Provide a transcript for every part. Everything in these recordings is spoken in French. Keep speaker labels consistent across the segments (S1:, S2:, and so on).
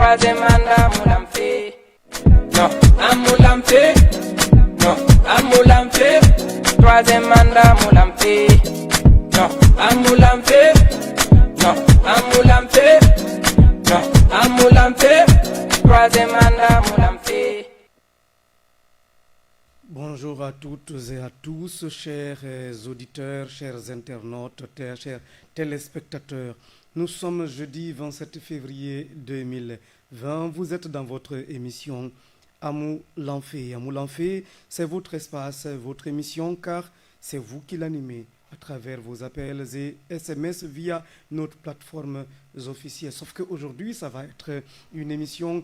S1: troisième mandat, Moulamfé. Non, à Moulamfé. Non, à Moulamfé. Troisième mandat, Moulamfé. Non, à Moulamfé. Non, à Moulamfé. Non, à Moulamfé. Troisième mandat, Moulamfé.
S2: Bonjour à toutes et à tous, chers auditeurs, chers internautes, chers téléspectateurs. Nous sommes jeudi 27 février 2020. Vous êtes dans votre émission Amou Lanfé. Amou Lanfé, c'est votre espace, votre émission, car c'est vous qui l'animez à travers vos appels et SMS via notre plateforme officielle. Sauf qu'aujourd'hui, ça va être une émission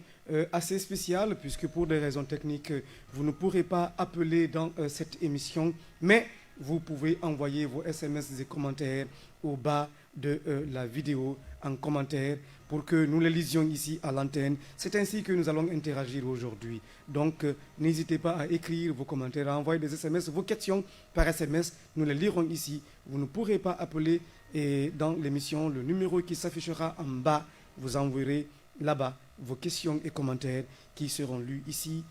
S2: assez spéciale, puisque pour des raisons techniques, vous ne pourrez pas appeler dans cette émission, mais vous pouvez envoyer vos SMS et commentaires au bas de la vidéo en commentaire pour que nous les lisions ici à l'antenne. C'est ainsi que nous allons interagir aujourd'hui. Donc, n'hésitez pas à écrire vos commentaires, à envoyer des SMS, vos questions par SMS. Nous les lirons ici. Vous ne pourrez pas appeler et dans l'émission. Le numéro qui s'affichera en bas, vous enverrez là-bas vos questions et commentaires qui seront lus ici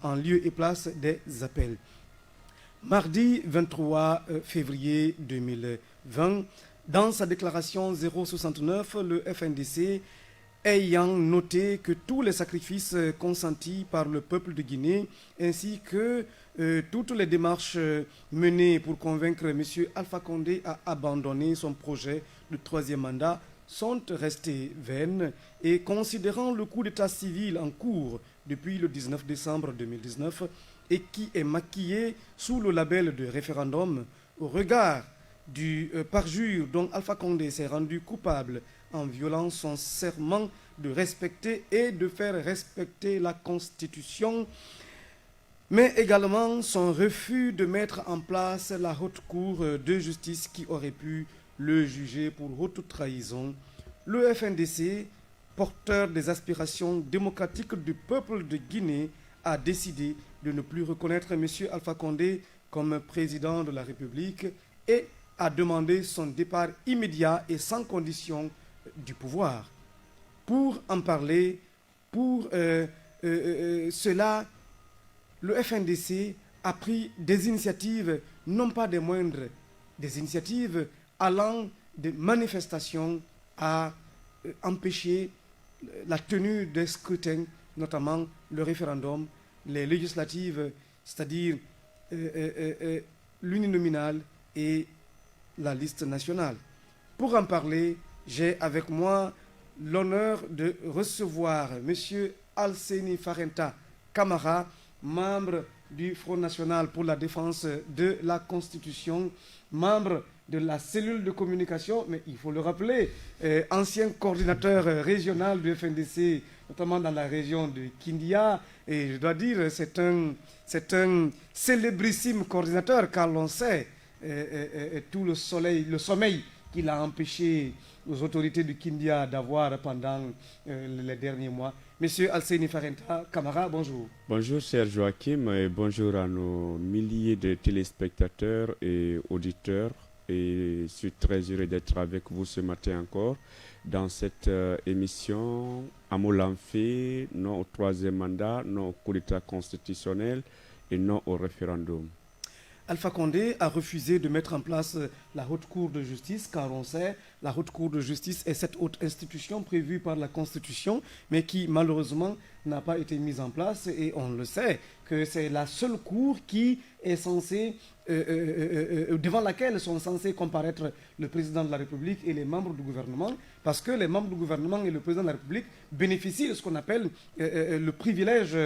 S2: en lieu et place des appels. Mardi 23 février 2020, dans sa déclaration 069, le FNDC, ayant noté que tous les sacrifices consentis par le peuple de Guinée, ainsi que toutes les démarches menées pour convaincre M. Alpha Condé à abandonner son projet de troisième mandat, sont restées vaines, et considérant le coup d'état civil en cours depuis le 19 décembre 2019 et qui est maquillé sous le label de référendum, au regard du parjure dont Alpha Condé s'est rendu coupable en violant son serment de respecter et de faire respecter la Constitution, mais également son refus de mettre en place la haute cour de justice qui aurait pu le juger pour haute trahison. Le FNDC, porteur des aspirations démocratiques du peuple de Guinée, a décidé de ne plus reconnaître M. Alpha Condé comme président de la République et a demandé son départ immédiat et sans condition du pouvoir. Pour en parler, pour cela, le FNDC a pris des initiatives, non pas des moindres, des initiatives allant de manifestations à empêcher la tenue des scrutins, notamment le référendum, les législatives, c'est-à-dire l'uninominal et la liste nationale. Pour en parler, j'ai avec moi l'honneur de recevoir M. Alseni Farenta Camara, membre du Front National pour la défense de la Constitution, membre de la cellule de communication, mais il faut le rappeler, ancien coordinateur régional du FNDC, notamment dans la région de Kindia, et je dois dire, c'est un célébrissime coordinateur, car l'on sait tout le sommeil qu'il a empêché aux autorités de Kindia d'avoir pendant les derniers mois. Monsieur Alseni Farenta Camara, bonjour.
S3: Bonjour, cher Joachim, et bonjour à nos milliers de téléspectateurs et auditeurs. Et je suis très heureux d'être avec vous ce matin encore dans cette émission Amou Lanfé, non au troisième mandat, non au coup d'état constitutionnel et non au référendum.
S2: Alpha Condé a refusé de mettre en place la haute cour de justice, car on sait la haute cour de justice est cette haute institution prévue par la Constitution, mais qui malheureusement n'a pas été mise en place, et on le sait que c'est la seule cour qui est censée, devant laquelle sont censés comparaître le président de la République et les membres du gouvernement, parce que les membres du gouvernement et le président de la République bénéficient de ce qu'on appelle le privilège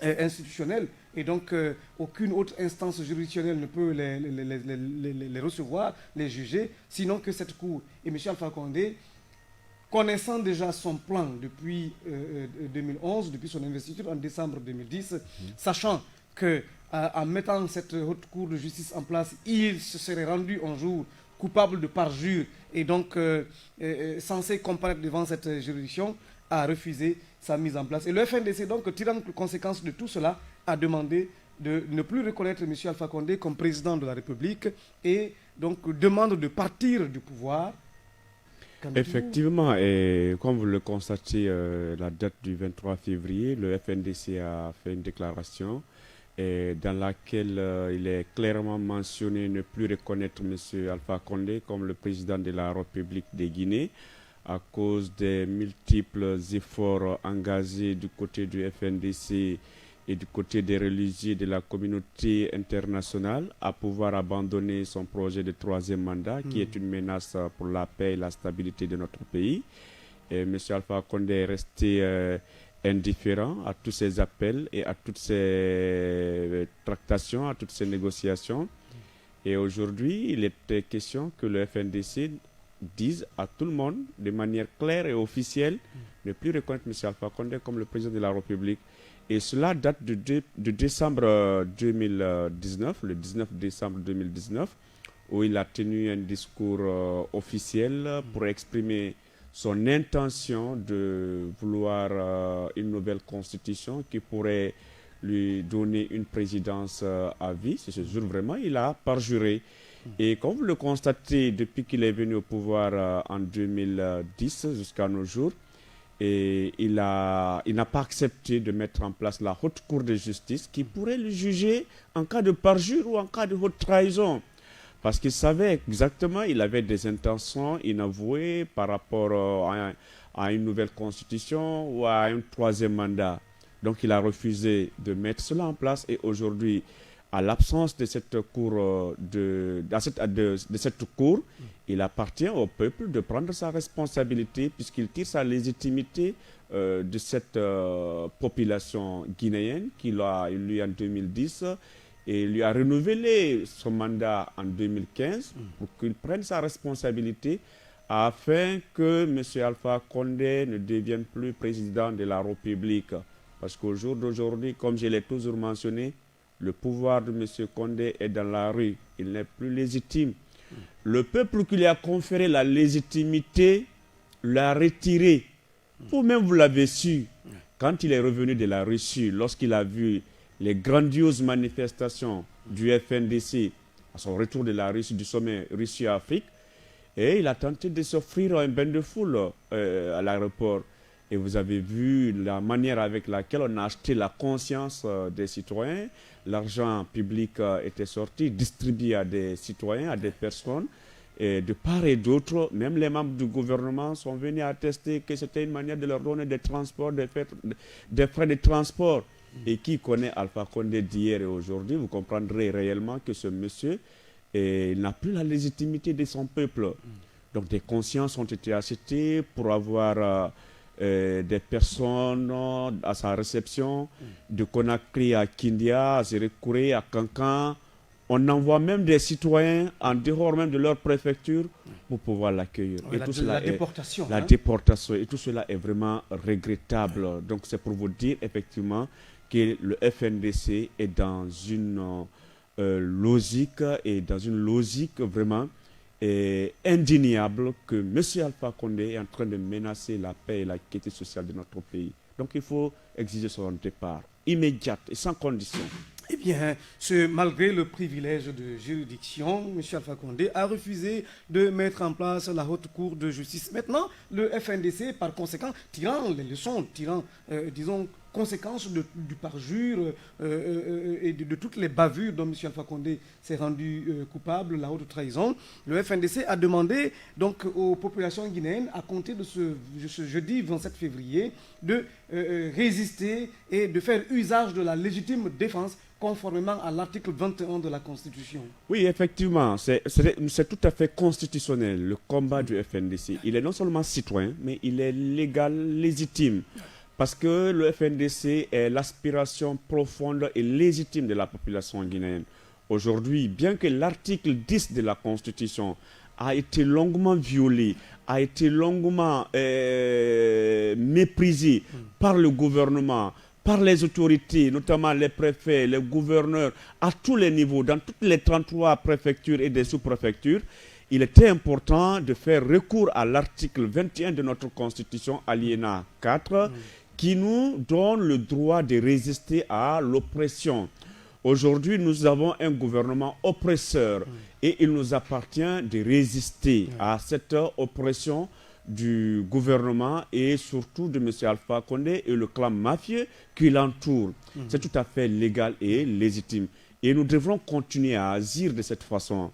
S2: institutionnel, et donc aucune autre instance juridictionnelle ne peut les recevoir, les juger, sinon que cette cour. Et M. Alpha Condé, connaissant déjà son plan depuis 2011, depuis son investiture en décembre 2010, sachant qu'en mettant cette haute cour de justice en place, il se serait rendu un jour coupable de parjure et donc censé comparaître devant cette juridiction, a refusé sa mise en place. Et le FNDC, donc, tirant conséquence de tout cela, a demandé de ne plus reconnaître M. Alpha Condé comme président de la République et donc demande de partir du pouvoir,
S3: Effectivement, et comme vous le constatez, la date du 23 février, le FNDC a fait une déclaration dans laquelle il est clairement mentionné ne plus reconnaître M. Alpha Condé comme le président de la République de Guinée à cause des multiples efforts engagés du côté du FNDC et du côté des religieux de la communauté internationale à pouvoir abandonner son projet de troisième mandat qui est une menace pour la paix et la stabilité de notre pays. Et M. Alpha Condé est resté indifférent à tous ces appels et à toutes ces tractations, à toutes ces négociations. Et aujourd'hui, il était question que le FNDC dise à tout le monde, de manière claire et officielle, ne plus reconnaître M. Alpha Condé comme le président de la République. Et cela date de décembre 2019, le 19 décembre 2019, où il a tenu un discours officiel pour exprimer son intention de vouloir une nouvelle constitution qui pourrait lui donner une présidence à vie. C'est ce jour vraiment, il a parjuré. Et comme vous le constatez, depuis qu'il est venu au pouvoir en 2010 jusqu'à nos jours, et il n'a pas accepté de mettre en place la haute cour de justice qui pourrait le juger en cas de parjure ou en cas de haute trahison. Parce qu'il savait exactement, il avait des intentions inavouées par rapport à une nouvelle constitution ou à un troisième mandat. Donc il a refusé de mettre cela en place et aujourd'hui, à l'absence de cette cour, il appartient au peuple de prendre sa responsabilité puisqu'il tire sa légitimité de cette population guinéenne qu'il a élue en 2010 et lui a renouvelé son mandat en 2015 pour qu'il prenne sa responsabilité afin que M. Alpha Condé ne devienne plus président de la République. Parce qu'au jour d'aujourd'hui, comme je l'ai toujours mentionné, le pouvoir de M. Condé est dans la rue. Il n'est plus légitime. Le peuple qui lui a conféré la légitimité l'a retiré. Vous-même, vous l'avez su. Quand il est revenu de la Russie, lorsqu'il a vu les grandioses manifestations du FNDC à son retour de la Russie, du sommet Russie-Afrique, et il a tenté de s'offrir un bain de foule à l'aéroport. Et vous avez vu la manière avec laquelle on a acheté la conscience des citoyens. L'argent public était sorti, distribué à des citoyens, à des personnes. Et de part et d'autre, même les membres du gouvernement sont venus attester que c'était une manière de leur donner des transports, des frais de transport. Et qui connaît Alpha Condé d'hier et aujourd'hui, vous comprendrez réellement que ce monsieur n'a plus la légitimité de son peuple. Donc des consciences ont été achetées pour avoir des personnes à sa réception, de Conakry à Kindia, à Zérékouré, à Kankan. On envoie même des citoyens en dehors même de leur préfecture pour pouvoir l'accueillir.
S2: Oui, la déportation.
S3: La déportation. Et tout cela est vraiment regrettable. Donc c'est pour vous dire effectivement que le FNDC est dans une logique vraiment indéniable que M. Alpha Condé est en train de menacer la paix et la quiétude sociale de notre pays. Donc il faut exiger son départ immédiat et sans condition.
S2: Eh bien, malgré le privilège de juridiction, M. Alpha Condé a refusé de mettre en place la haute cour de justice. Maintenant, le FNDC, par conséquent, tirant les leçons, disons, conséquences du parjure et de toutes les bavures dont M. Alpha Condé s'est rendu coupable, la haute trahison, le FNDC a demandé donc aux populations guinéennes, à compter de ce jeudi 27 février, de résister et de faire usage de la légitime défense conformément à l'article 21 de la Constitution.
S3: Oui, effectivement, c'est tout à fait constitutionnel, le combat du FNDC. Il est non seulement citoyen, mais il est légal, légitime. Parce que le FNDC est l'aspiration profonde et légitime de la population guinéenne. Aujourd'hui, bien que l'article 10 de la Constitution a été longuement violé, a été longuement méprisé par le gouvernement, par les autorités, notamment les préfets, les gouverneurs, à tous les niveaux, dans toutes les 33 préfectures et des sous-préfectures, il était important de faire recours à l'article 21 de notre Constitution, alinéa 4, qui nous donne le droit de résister à l'oppression. Aujourd'hui, nous avons un gouvernement oppresseur et il nous appartient de résister à cette oppression du gouvernement et surtout de M. Alpha Condé et le clan mafieux qui l'entoure. C'est tout à fait légal et légitime. Et nous devrons continuer à agir de cette façon.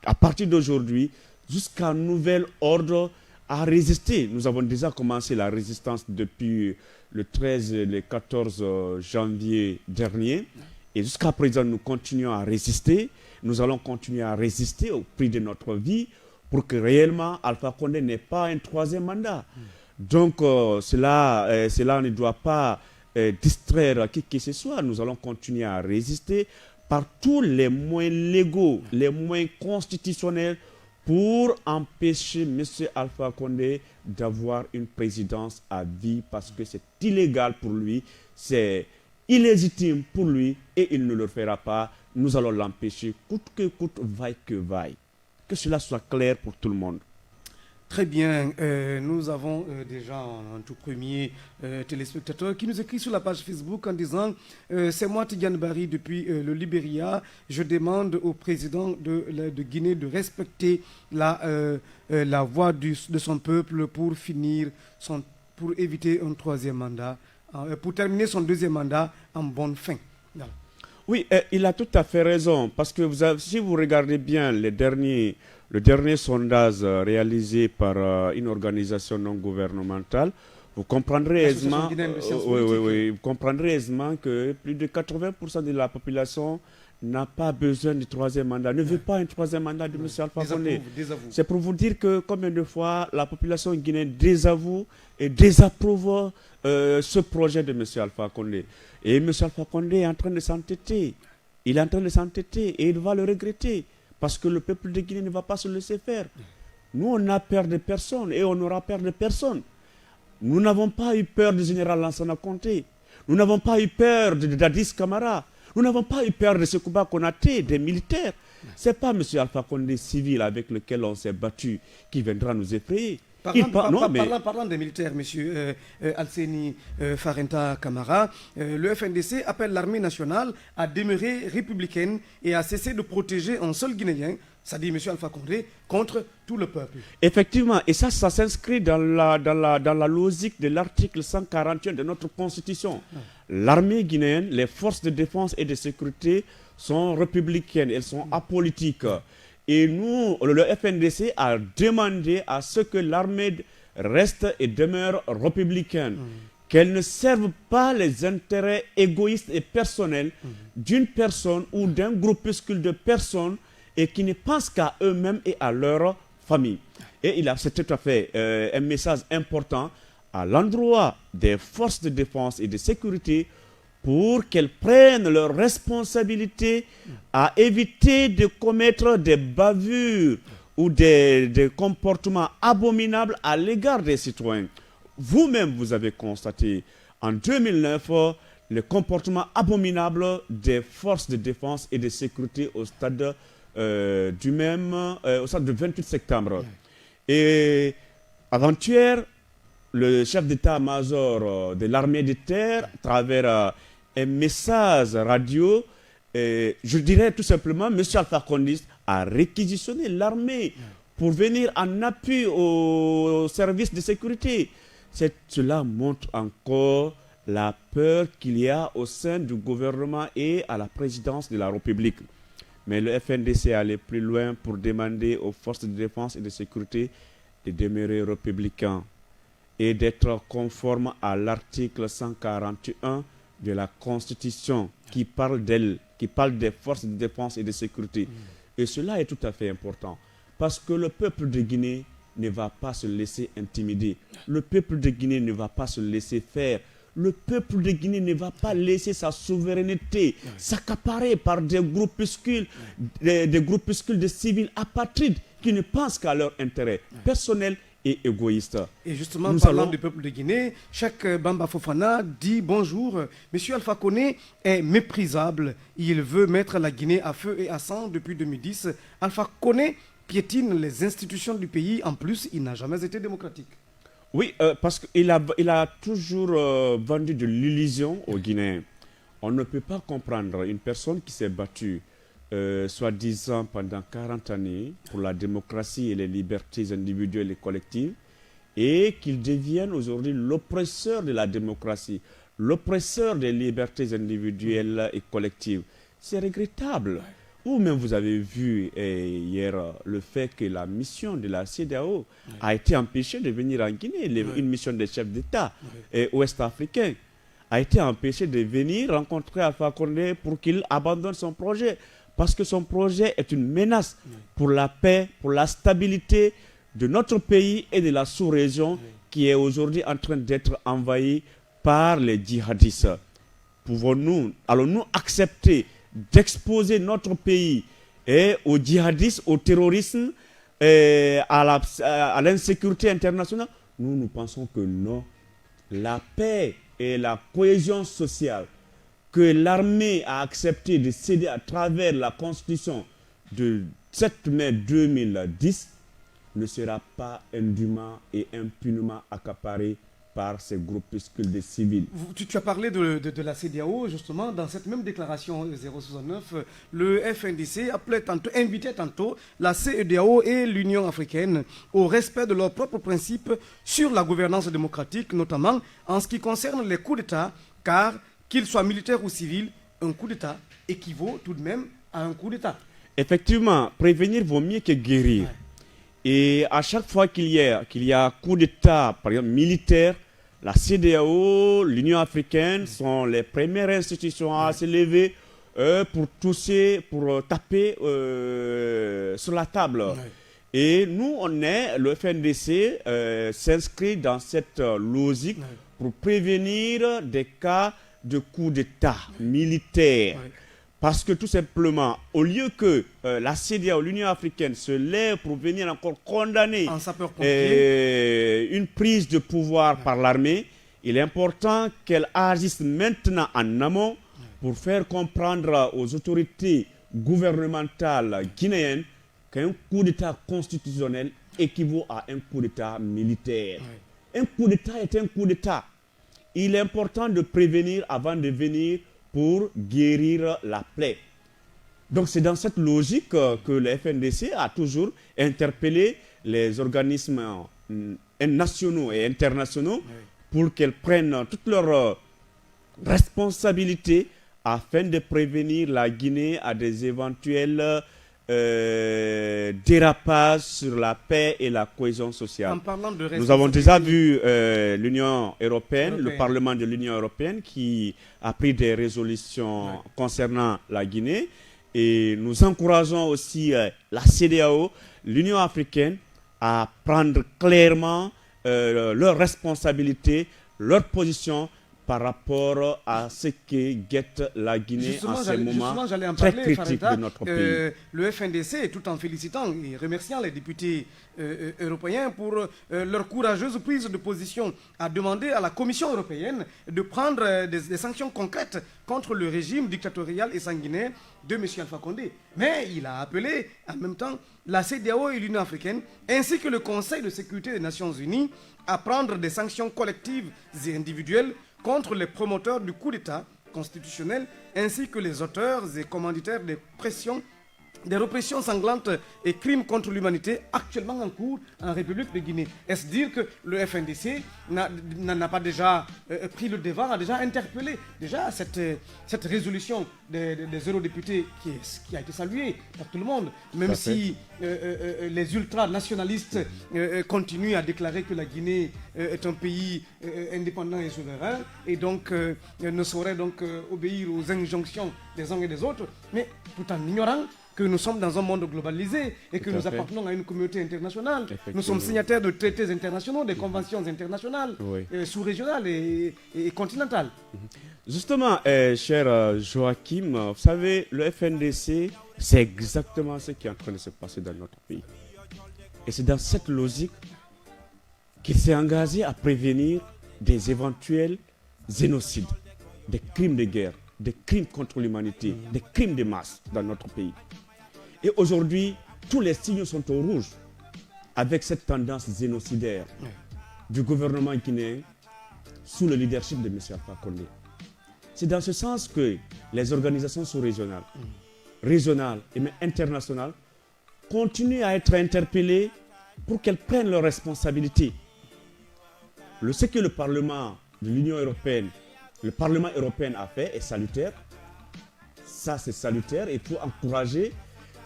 S3: À partir d'aujourd'hui, jusqu'à nouvel ordre, à résister. Nous avons déjà commencé la résistance depuis le 13 et le 14 janvier dernier. Et jusqu'à présent, nous continuons à résister. Nous allons continuer à résister au prix de notre vie pour que réellement Alpha Condé n'ait pas un troisième mandat. Donc, cela ne doit pas distraire qui que ce soit. Nous allons continuer à résister par tous les moyens légaux, les moyens constitutionnels pour empêcher M. Alpha Condé d'avoir une présidence à vie parce que c'est illégal pour lui, c'est illégitime pour lui et il ne le fera pas. Nous allons l'empêcher coûte que coûte, vaille que vaille. Que cela soit clair pour tout le monde.
S2: Très bien, nous avons déjà un tout premier téléspectateur qui nous écrit sur la page Facebook en disant c'est moi Tidiane Barry depuis le Libéria, je demande au président de Guinée de respecter la voix de son peuple pour éviter un troisième mandat, pour terminer son deuxième mandat en bonne fin. Non.
S3: Oui, il a tout à fait raison parce que si vous regardez bien le dernier sondage réalisé par une organisation non gouvernementale, vous comprendrez aisément, vous comprendrez aisément que plus de 80% de la population n'a pas besoin du troisième mandat, ne veut pas un troisième mandat de M. Alpha Condé. C'est pour vous dire que combien de fois la population guinéenne désavoue et désapprouve ce projet de M. Alpha Condé. Et M. Alpha Condé est en train de s'entêter. Il est en train de s'entêter et il va le regretter. Parce que le peuple de Guinée ne va pas se laisser faire. Nous, on a peur de personne et on n'aura peur de personne. Nous n'avons pas eu peur du général Lansana Conté. Nous n'avons pas eu peur de Dadis Camara. Nous n'avons pas eu peur de Sekouba Konaté, des militaires. Ce n'est pas M. Alpha Condé civil avec lequel on s'est battu qui viendra nous effrayer.
S2: Parlant des militaires, M. Alseni Farenta Camara, le FNDC appelle l'armée nationale à demeurer républicaine et à cesser de protéger un seul Guinéen, c'est-à-dire M. Alpha Condé, contre tout le peuple.
S3: Effectivement, et ça s'inscrit dans la logique de l'article 141 de notre Constitution. L'armée guinéenne, les forces de défense et de sécurité sont républicaines, elles sont apolitiques. Et nous, le FNDC a demandé à ce que l'armée reste et demeure républicaine, qu'elle ne serve pas les intérêts égoïstes et personnels d'une personne ou d'un groupuscule de personnes et qui ne pensent qu'à eux-mêmes et à leur famille. Et c'est tout à fait un message important à l'endroit des forces de défense et de sécurité pour qu'elles prennent leurs responsabilités à éviter de commettre des bavures ou des comportements abominables à l'égard des citoyens. Vous-même, vous avez constaté en 2009 le comportement abominable des forces de défense et de sécurité au stade au stade du 28 septembre. Et avant-hier, le chef d'état-major de l'armée de terre, à travers un message radio, je dirais tout simplement, M. Alpha Condé a réquisitionné l'armée pour venir en appui aux services de sécurité. Cela montre encore la peur qu'il y a au sein du gouvernement et à la présidence de la République. Mais le FNDC est allé plus loin pour demander aux forces de défense et de sécurité de demeurer républicains et d'être conformes à l'article 141 de la Constitution qui parle d'elle, qui parle des forces de défense et de sécurité. Et cela est tout à fait important parce que le peuple de Guinée ne va pas se laisser intimider. Le peuple de Guinée ne va pas se laisser faire. Le peuple de Guinée ne va pas laisser sa souveraineté s'accaparer par des groupuscules de civils apatrides qui ne pensent qu'à leur intérêt personnel et égoïste.
S2: Et justement, parlant du peuple de Guinée, chaque Bamba Fofana dit bonjour. Monsieur Alpha Condé est méprisable. Il veut mettre la Guinée à feu et à sang depuis 2010. Alpha Condé piétine les institutions du pays. En plus, il n'a jamais été démocratique.
S3: Oui, parce qu'il a toujours vendu de l'illusion aux Guinéens. On ne peut pas comprendre une personne qui s'est battue soi-disant pendant 40 années pour la démocratie et les libertés individuelles et collectives et qu'ils deviennent aujourd'hui l'oppresseur de la démocratie, l'oppresseur des libertés individuelles et collectives. C'est regrettable. Ou même vous avez vu hier le fait que la mission de la CEDEAO a été empêchée de venir en Guinée. Une mission des chefs d'État ouest-africains a été empêchée de venir rencontrer Alpha Condé pour qu'il abandonne son projet. Parce que son projet est une menace pour la paix, pour la stabilité de notre pays et de la sous-région qui est aujourd'hui en train d'être envahie par les djihadistes. Allons-nous accepter d'exposer notre pays aux djihadistes, au terrorisme, à l'insécurité internationale? Nous pensons que non. La paix et la cohésion sociale que l'armée a accepté de céder à travers la constitution de 7 mai 2010 ne sera pas indûment et impunément accaparée par ces groupuscules de civils.
S2: Tu as parlé de la CEDEAO, justement, dans cette même déclaration 069, le FNDC invitait tantôt la CEDEAO et l'Union africaine au respect de leurs propres principes sur la gouvernance démocratique, notamment en ce qui concerne les coups d'État, car qu'ils soient militaires ou civils, un coup d'État équivaut tout de même à un coup d'État.
S3: Effectivement, prévenir vaut mieux que guérir. Et à chaque fois qu'il y a coup d'État, par exemple militaire, la CEDEAO, l'Union africaine sont les premières institutions à se lever pour taper sur la table. Et nous, le FNDC s'inscrit dans cette logique pour prévenir des cas de coup d'État militaire. Parce que tout simplement, au lieu que la CEDEAO, l'Union africaine, se lève pour venir encore condamner une prise de pouvoir par l'armée, il est important qu'elle agisse maintenant en amont pour faire comprendre aux autorités gouvernementales guinéennes qu'un coup d'État constitutionnel équivaut à un coup d'État militaire. Un coup d'État est un coup d'État. Il est important de prévenir avant de venir pour guérir la plaie. Donc c'est dans cette logique que le FNDC a toujours interpellé les organismes nationaux et internationaux pour qu'elles prennent toutes leurs responsabilités afin de prévenir la Guinée à des éventuels dérapage sur la paix et la cohésion sociale. Nous avons déjà vu l'Union européenne, le Parlement de l'Union européenne qui a pris des résolutions concernant la Guinée et nous encourageons aussi la CEDEAO, l'Union africaine à prendre clairement leurs responsabilités, leur position par rapport à ce qui guette la Guinée en ce moment très critique de notre pays.
S2: Le FNDC, tout en félicitant et remerciant les députés européens pour leur courageuse prise de position, a demandé à la Commission européenne de prendre des sanctions concrètes contre le régime dictatorial et sanguinaire de M. Alpha Condé. Mais il a appelé en même temps la CEDEAO et l'Union africaine, ainsi que le Conseil de sécurité des Nations Unies, à prendre des sanctions collectives et individuelles contre les promoteurs du coup d'État constitutionnel ainsi que les auteurs et commanditaires des répressions sanglantes et crimes contre l'humanité actuellement en cours en République de Guinée. Est-ce dire que le FNDC n'a pas déjà pris le devant, a déjà interpellé déjà cette résolution des eurodéputés qui a été saluée par tout le monde, même si les ultranationalistes continuent à déclarer que la Guinée est un pays indépendant et souverain et donc ne saurait donc obéir aux injonctions des uns et des autres, mais tout en ignorant que nous sommes dans un monde globalisé et que nous appartenons à une communauté internationale. Nous sommes signataires de traités internationaux, des conventions internationales, sous-régionales et continentales.
S3: Justement, cher Joachim, vous savez, le FNDC, c'est exactement ce qui est en train de se passer dans notre pays. Et c'est dans cette logique qu'il s'est engagé à prévenir des éventuels génocides, des crimes de guerre, des crimes contre l'humanité, des crimes de masse dans notre pays. Et aujourd'hui, tous les signes sont au rouge avec cette tendance génocidaire du gouvernement guinéen sous le leadership de M. Alpha Condé. C'est dans ce sens que les organisations sous-régionales, régionales et même internationales continuent à être interpellées pour qu'elles prennent leurs responsabilités ce que le Parlement de l'Union européenne, le Parlement européen a fait est salutaire. Ça, c'est salutaire. Il faut encourager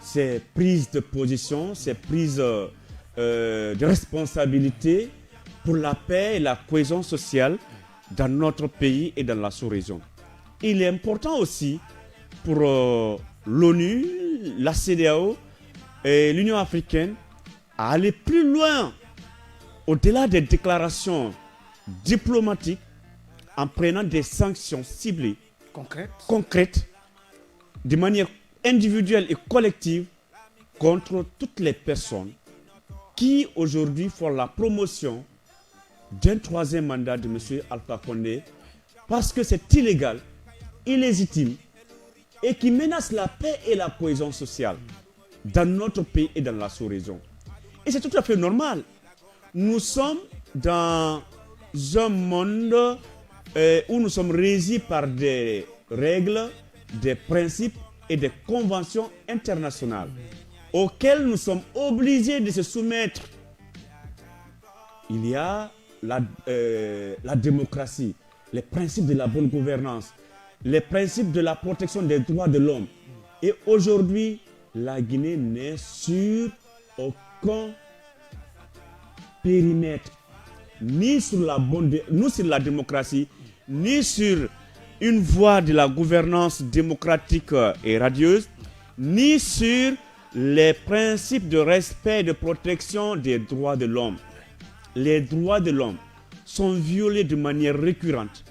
S3: ces prises de position, ces prises de responsabilité pour la paix et la cohésion sociale dans notre pays et dans la sous-région. Il est important aussi pour l'ONU, la CEDEAO et l'Union africaine à aller plus loin au-delà des déclarations diplomatiques en prenant des sanctions ciblées, concrètes, de manière individuelle et collective contre toutes les personnes qui aujourd'hui font la promotion d'un troisième mandat de M. Alpha Condé parce que c'est illégal, illégitime et qui menace la paix et la cohésion sociale dans notre pays et dans la sous-région. Et c'est tout à fait normal. Nous sommes dans un monde où nous sommes régis par des règles, des principes et des conventions internationales auxquelles nous sommes obligés de se soumettre. Il y a la démocratie, les principes de la bonne gouvernance, les principes de la protection des droits de l'homme. Et aujourd'hui, la Guinée n'est sur aucun périmètre, ni sur la démocratie, ni sur une voie de la gouvernance démocratique et radieuse, ni sur les principes de respect et de protection des droits de l'homme. Les droits de l'homme sont violés de manière récurrente,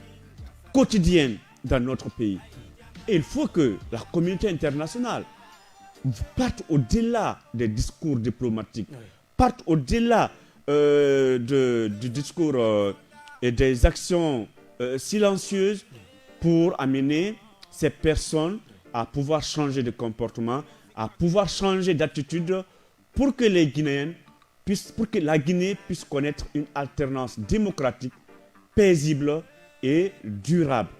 S3: quotidienne dans notre pays. Et il faut que la communauté internationale parte au-delà des discours diplomatiques, parte au-delà du discours et des actions silencieuses pour amener ces personnes à pouvoir changer de comportement, à pouvoir changer d'attitude pour que la Guinée puisse connaître une alternance démocratique, paisible et durable.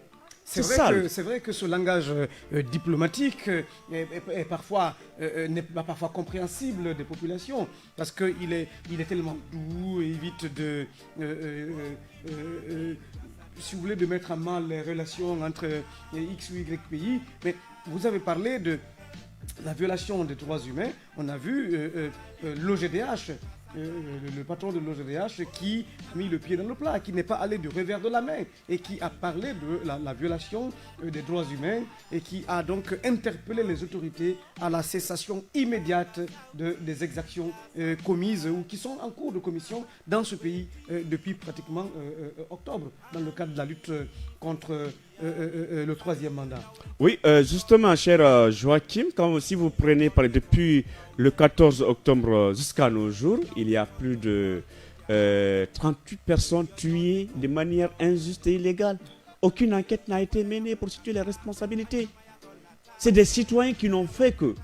S2: C'est vrai que ce langage diplomatique est parfois, n'est pas parfois compréhensible des populations parce qu'il est tellement doux et évite de, si vous voulez, de mettre à mal les relations entre X ou Y pays. Mais vous avez parlé de la violation des droits humains. On a vu l'OGDH, le patron de l'OGDH qui a mis le pied dans le plat, qui n'est pas allé du revers de la main et qui a parlé de la violation des droits humains et qui a donc interpellé les autorités à la cessation immédiate des exactions commises ou qui sont en cours de commission dans ce pays depuis pratiquement octobre, dans le cadre de la lutte contre le troisième mandat.
S3: Oui, justement, cher Joachim, si vous prenez depuis le 14 octobre jusqu'à nos jours, il y a plus de 38 personnes tuées de manière injuste et illégale. Aucune enquête n'a été menée pour situer les responsabilités. C'est des citoyens qui n'ont fait que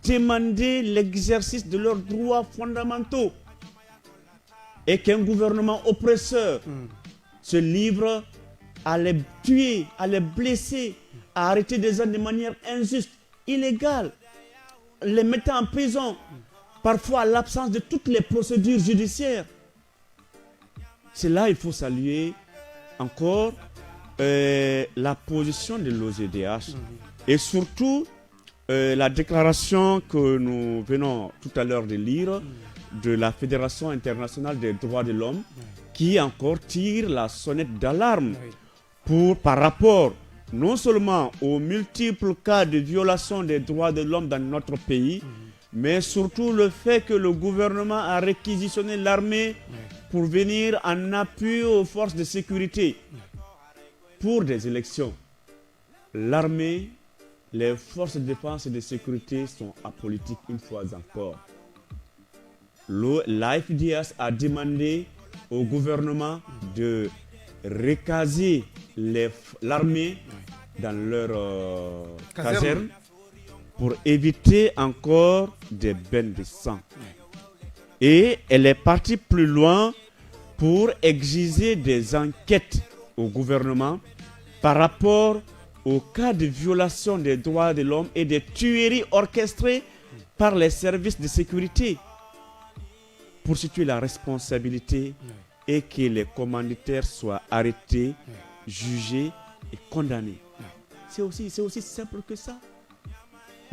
S3: demander l'exercice de leurs droits fondamentaux. Et qu'un gouvernement oppresseur se livre à les tuer, à les blesser, à arrêter des gens de manière injuste, illégale, les mettant en prison, parfois à l'absence de toutes les procédures judiciaires. C'est là il faut saluer encore la position de l'OGDH et surtout la déclaration que nous venons tout à l'heure de lire de la Fédération internationale des droits de l'homme qui encore tire la sonnette d'alarme par rapport non seulement aux multiples cas de violation des droits de l'homme dans notre pays, mais surtout le fait que le gouvernement a réquisitionné l'armée pour venir en appui aux forces de sécurité pour des élections. L'armée, les forces de défense et de sécurité sont apolitiques une fois encore. L'AFDS a demandé au gouvernement de recaser l'armée dans leur caserne pour éviter encore des bains de sang. Et elle est partie plus loin pour exiger des enquêtes au gouvernement par rapport aux cas de violation des droits de l'homme et des tueries orchestrées par les services de sécurité pour situer la responsabilité et que les commanditaires soient arrêtés, jugés et condamnés. C'est aussi simple que ça.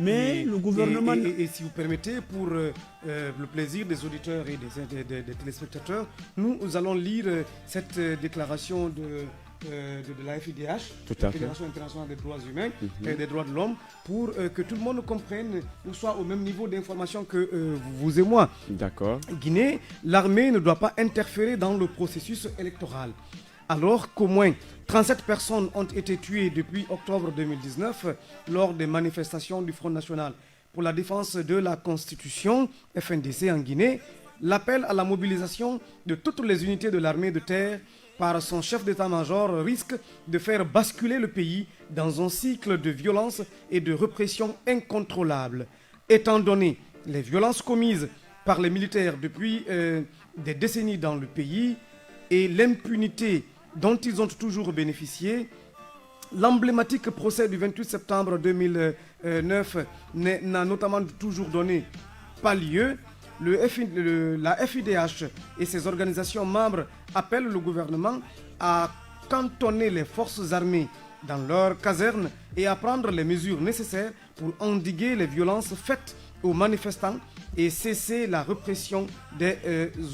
S3: Mais le gouvernement...
S2: Et si vous permettez, pour le plaisir des auditeurs et des téléspectateurs, nous allons lire cette déclaration de la FIDH, la Fédération internationale des droits humains et des droits de l'homme, pour que tout le monde comprenne ou soit au même niveau d'information que vous et moi.
S3: D'accord.
S2: Guinée, l'armée ne doit pas interférer dans le processus électoral. Alors qu'au moins 37 personnes ont été tuées depuis octobre 2019 lors des manifestations du Front National pour la défense de la Constitution, FNDC en Guinée, l'appel à la mobilisation de toutes les unités de l'armée de terre par son chef d'état-major risque de faire basculer le pays dans un cycle de violence et de répression incontrôlable. Étant donné les violences commises par les militaires depuis des décennies dans le pays et l'impunité dont ils ont toujours bénéficié, l'emblématique procès du 28 septembre 2009 n'a notamment toujours donné pas lieu. La FIDH et ses organisations membres appellent le gouvernement à cantonner les forces armées dans leurs casernes et à prendre les mesures nécessaires pour endiguer les violences faites aux manifestants et cesser la répression des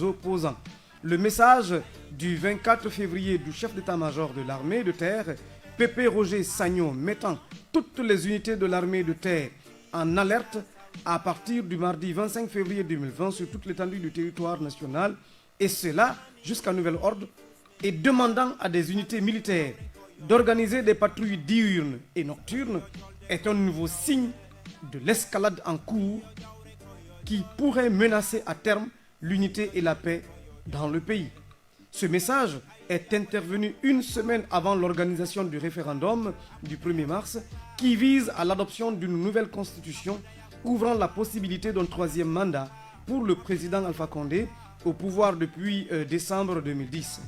S2: opposants. Le message du 24 février du chef d'état-major de l'armée de terre, Pépé Roger Sagnon, mettant toutes les unités de l'armée de terre en alerte à partir du mardi 25 février 2020 sur toute l'étendue du territoire national, et cela jusqu'à nouvel ordre, et demandant à des unités militaires d'organiser des patrouilles diurnes et nocturnes, est un nouveau signe de l'escalade en cours qui pourrait menacer à terme l'unité et la paix dans le pays. Ce message est intervenu une semaine avant l'organisation du référendum du 1er mars qui vise à l'adoption d'une nouvelle constitution ouvrant la possibilité d'un troisième mandat pour le président Alpha Condé au pouvoir depuis décembre 2010.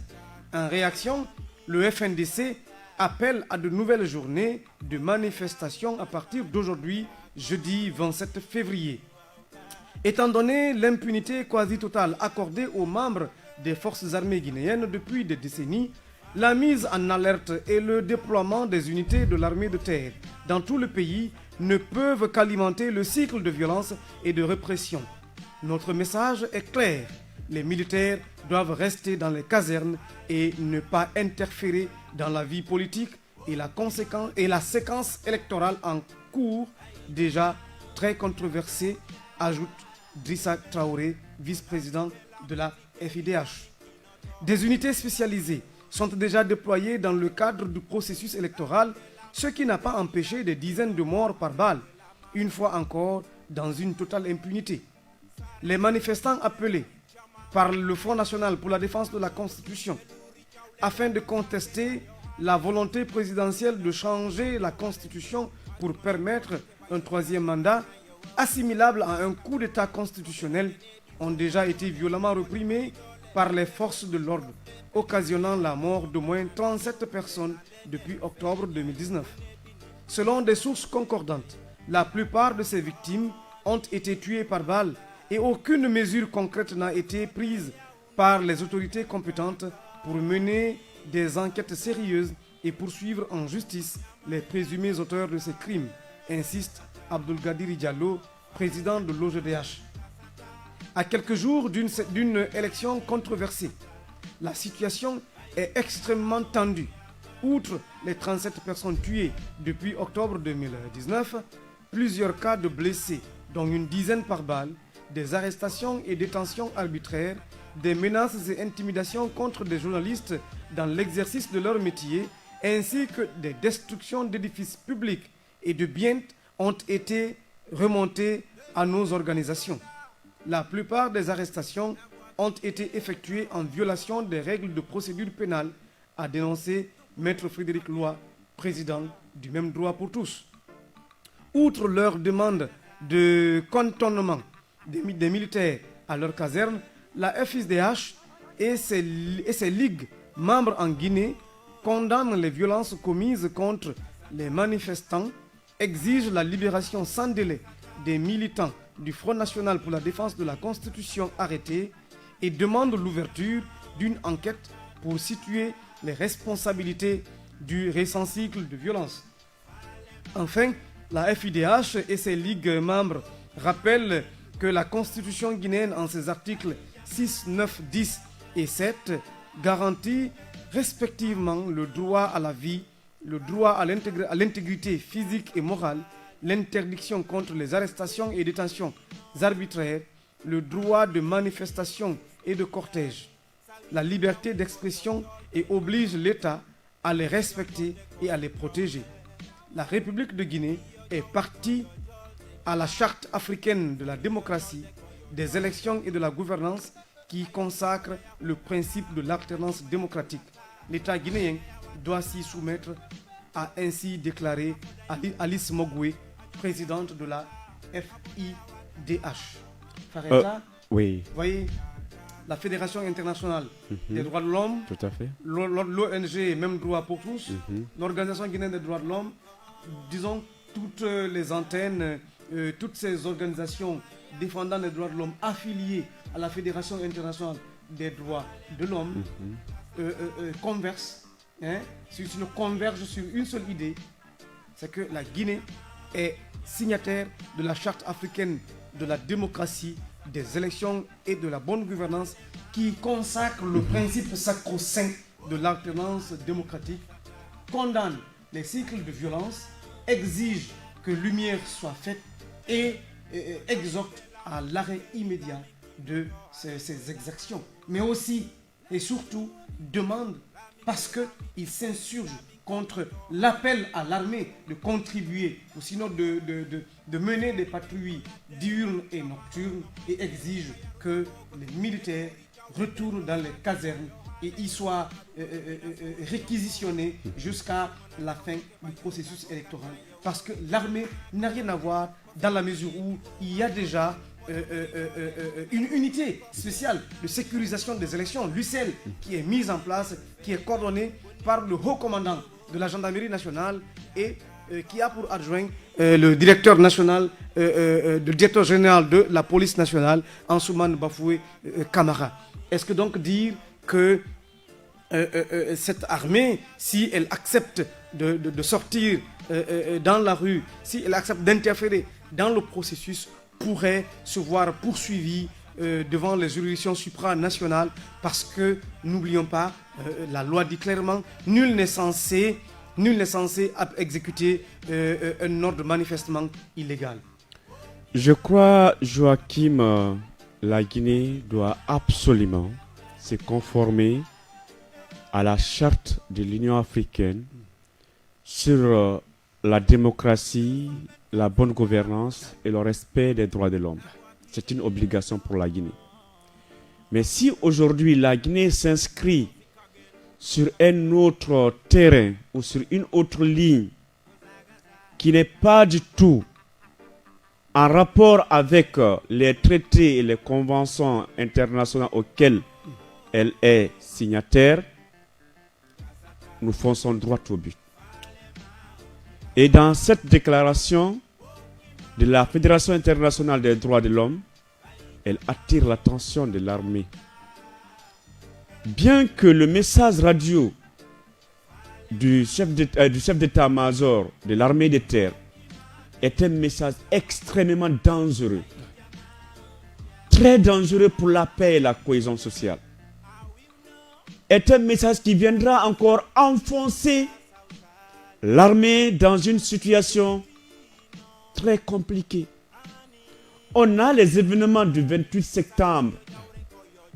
S2: En réaction, le FNDC appelle à de nouvelles journées de manifestations à partir d'aujourd'hui, jeudi 27 février. Étant donné l'impunité quasi totale accordée aux membres des forces armées guinéennes depuis des décennies, la mise en alerte et le déploiement des unités de l'armée de terre dans tout le pays ne peuvent qu'alimenter le cycle de violence et de répression. Notre message est clair. Les militaires doivent rester dans les casernes et ne pas interférer dans la vie politique et la séquence électorale en cours, déjà très controversée, ajoute Drissa Traoré, vice-président de la FIDH. Des unités spécialisées sont déjà déployées dans le cadre du processus électoral, ce qui n'a pas empêché des dizaines de morts par balle, une fois encore dans une totale impunité. Les manifestants appelés par le Front National pour la défense de la Constitution, afin de contester la volonté présidentielle de changer la Constitution pour permettre un troisième mandat, assimilable à un coup d'État constitutionnel, ont déjà été violemment réprimés par les forces de l'ordre, occasionnant la mort d'au moins 37 personnes depuis octobre 2019. Selon des sources concordantes, la plupart de ces victimes ont été tuées par balle et aucune mesure concrète n'a été prise par les autorités compétentes pour mener des enquêtes sérieuses et poursuivre en justice les présumés auteurs de ces crimes, insiste Abdulgadir Diallo, président de l'OGDH. À quelques jours d'une élection controversée, la situation est extrêmement tendue. Outre les 37 personnes tuées depuis octobre 2019, plusieurs cas de blessés, dont une dizaine par balle, des arrestations et détentions arbitraires, des menaces et intimidations contre des journalistes dans l'exercice de leur métier, ainsi que des destructions d'édifices publics et de biens ont été remontées à nos organisations. La plupart des arrestations ont été effectuées en violation des règles de procédure pénale, a dénoncé Maître Frédéric Loy, président du même droit pour tous. Outre leur demande de cantonnement des militaires à leur caserne, la FIDH et ses ligues membres en Guinée condamnent les violences commises contre les manifestants, exigent la libération sans délai des militants du Front National pour la défense de la Constitution arrêtés et demandent l'ouverture d'une enquête pour situer les responsabilités du récent cycle de violence. Enfin, la FIDH et ses ligues membres rappellent que la Constitution guinéenne, en ses articles 6, 9, 10 et 7, garantit respectivement le droit à la vie, le droit à l'intégrité physique et morale, l'interdiction contre les arrestations et détentions arbitraires, le droit de manifestation et de cortège, la liberté d'expression et oblige l'État à les respecter et à les protéger. La République de Guinée est partie à la Charte africaine de la démocratie, des élections et de la gouvernance qui consacre le principe de l'alternance démocratique. L'État guinéen doit s'y soumettre, a ainsi déclaré Alice Mogoué, présidente de la FIDH. Fareza,
S3: oui.
S2: Voyez, la Fédération internationale des droits de l'homme,
S3: tout à fait,
S2: l'ONG Même droit pour tous, l'Organisation guinéenne des droits de l'homme, disons toutes les antennes, toutes ces organisations défendant les droits de l'homme affiliées à la Fédération internationale des droits de l'homme convergent sur une seule idée, c'est que la Guinée est signataire de la Charte africaine de la démocratie, des élections et de la bonne gouvernance qui consacre le principe sacro-saint de l'alternance démocratique, condamne les cycles de violence, exige que lumière soit faite et exhorte à l'arrêt immédiat de ces exactions. Mais aussi et surtout demande, parce qu'il s'insurge contre l'appel à l'armée de contribuer, ou sinon de mener des patrouilles diurnes et nocturnes, et exige que les militaires retournent dans les casernes et y soient réquisitionnés jusqu'à la fin du processus électoral. Parce que l'armée n'a rien à voir dans la mesure où il y a déjà une unité spéciale de sécurisation des élections, l'UCL, qui est mise en place, qui est coordonnée par le haut commandant de la gendarmerie nationale et qui a pour adjoint le directeur national, le directeur général de la police nationale, Ansoumane Bafoué Camara. Est-ce que donc dire que cette armée, si elle accepte de sortir dans la rue, si elle accepte d'interférer dans le processus, pourrait se voir poursuivie devant les juridictions supranationales, parce que, n'oublions pas, la loi dit clairement, nul n'est censé exécuter un ordre manifestement illégal.
S3: Je crois, Joachim, la Guinée doit absolument se conformer à la charte de l'Union africaine sur la démocratie, la bonne gouvernance et le respect des droits de l'homme. C'est une obligation pour la Guinée. Mais si aujourd'hui la Guinée s'inscrit sur un autre terrain ou sur une autre ligne qui n'est pas du tout en rapport avec les traités et les conventions internationales auxquelles elle est signataire, nous fonçons droit au but. Et dans cette déclaration de la Fédération internationale des droits de l'homme, elle attire l'attention de l'armée. Bien que le message radio du chef d'état-major de l'armée de terre est un message extrêmement dangereux, très dangereux pour la paix et la cohésion sociale, est un message qui viendra encore enfoncer l'armée dans une situation très compliquée. On a les événements du 28 septembre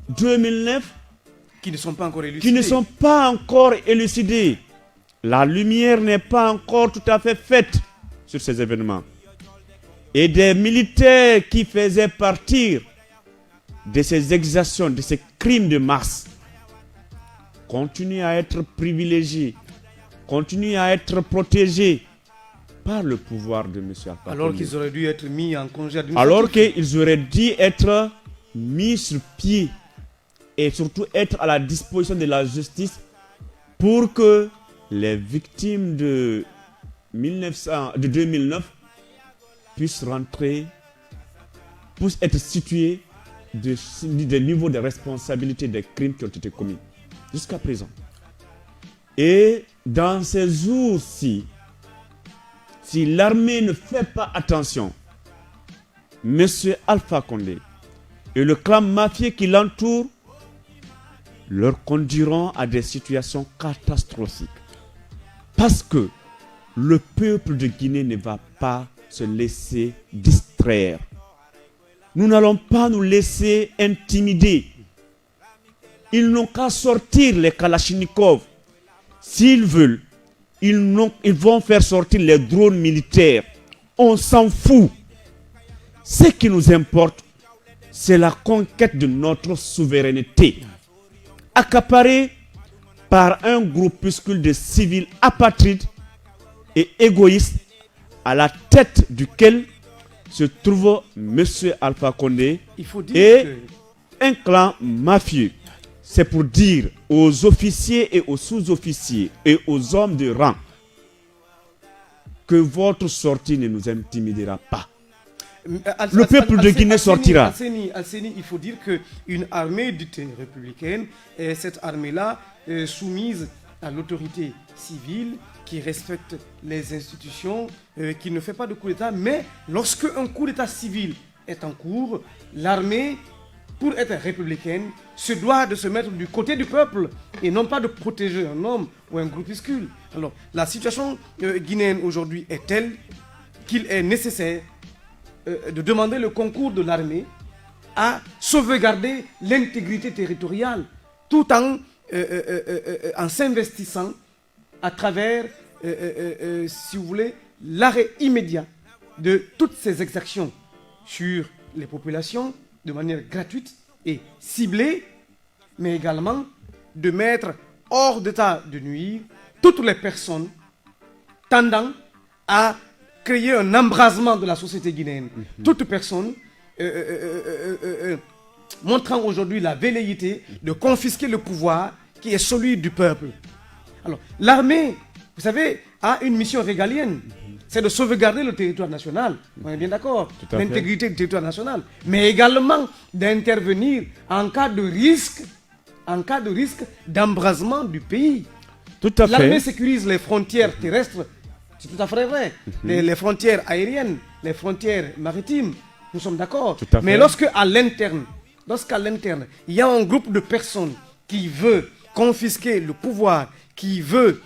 S3: 2009
S2: qui ne sont pas encore élucidés.
S3: La lumière n'est pas encore tout à fait faite sur ces événements. Et des militaires qui faisaient partir de ces exactions, de ces crimes de masse, continuent à être privilégiés, continuent à être protégés par le pouvoir de M. Alpha Condé.
S2: Alors qu'ils auraient dû être mis en congé administratif.
S3: Alors qu'ils auraient dû être mis sur pied et surtout être à la disposition de la justice pour que les victimes de 2009 puissent rentrer, puissent être situées du niveau de responsabilité des crimes qui ont été commis jusqu'à présent. Et dans ces jours-ci, si l'armée ne fait pas attention, M. Alpha Condé et le clan mafieux qui l'entoure leur conduiront à des situations catastrophiques. Parce que le peuple de Guinée ne va pas se laisser distraire. Nous n'allons pas nous laisser intimider. Ils n'ont qu'à sortir les Kalachnikov. S'ils veulent, ils vont faire sortir les drones militaires. On s'en fout. Ce qui nous importe, c'est la conquête de notre souveraineté, accaparée par un groupuscule de civils apatrides et égoïstes, à la tête duquel se trouve M. Alpha Condé et un clan mafieux. C'est pour dire aux officiers et aux sous-officiers et aux hommes de rang que votre sortie ne nous intimidera pas. Le peuple de Guinée sortira.
S2: Alseni, il faut dire qu'une armée dite républicaine est cette armée-là soumise à l'autorité civile qui respecte les institutions, qui ne fait pas de coup d'État. Mais lorsque un coup d'État civil est en cours, l'armée, pour être républicaine, se doit de se mettre du côté du peuple et non pas de protéger un homme ou un groupuscule. Alors, la situation guinéenne aujourd'hui est telle qu'il est nécessaire de demander le concours de l'armée à sauvegarder l'intégrité territoriale tout en s'investissant à travers, si vous voulez, l'arrêt immédiat de toutes ces exactions sur les populations de manière gratuite et ciblée, mais également de mettre hors d'état de nuire toutes les personnes tendant à créer un embrasement de la société guinéenne. Toute personne montrant aujourd'hui la velléité de confisquer le pouvoir qui est celui du peuple. Alors, l'armée, vous savez, a une mission régalienne. C'est de sauvegarder le territoire national. On est bien d'accord. L'intégrité du territoire national. Mais également d'intervenir en cas de risque d'embrasement du pays.
S3: Tout à fait.
S2: L'armée sécurise les frontières terrestres. C'est tout à fait vrai. Les frontières aériennes, les frontières maritimes, nous sommes d'accord. Mais lorsqu'à l'interne, il y a un groupe de personnes qui veut confisquer le pouvoir, qui veut,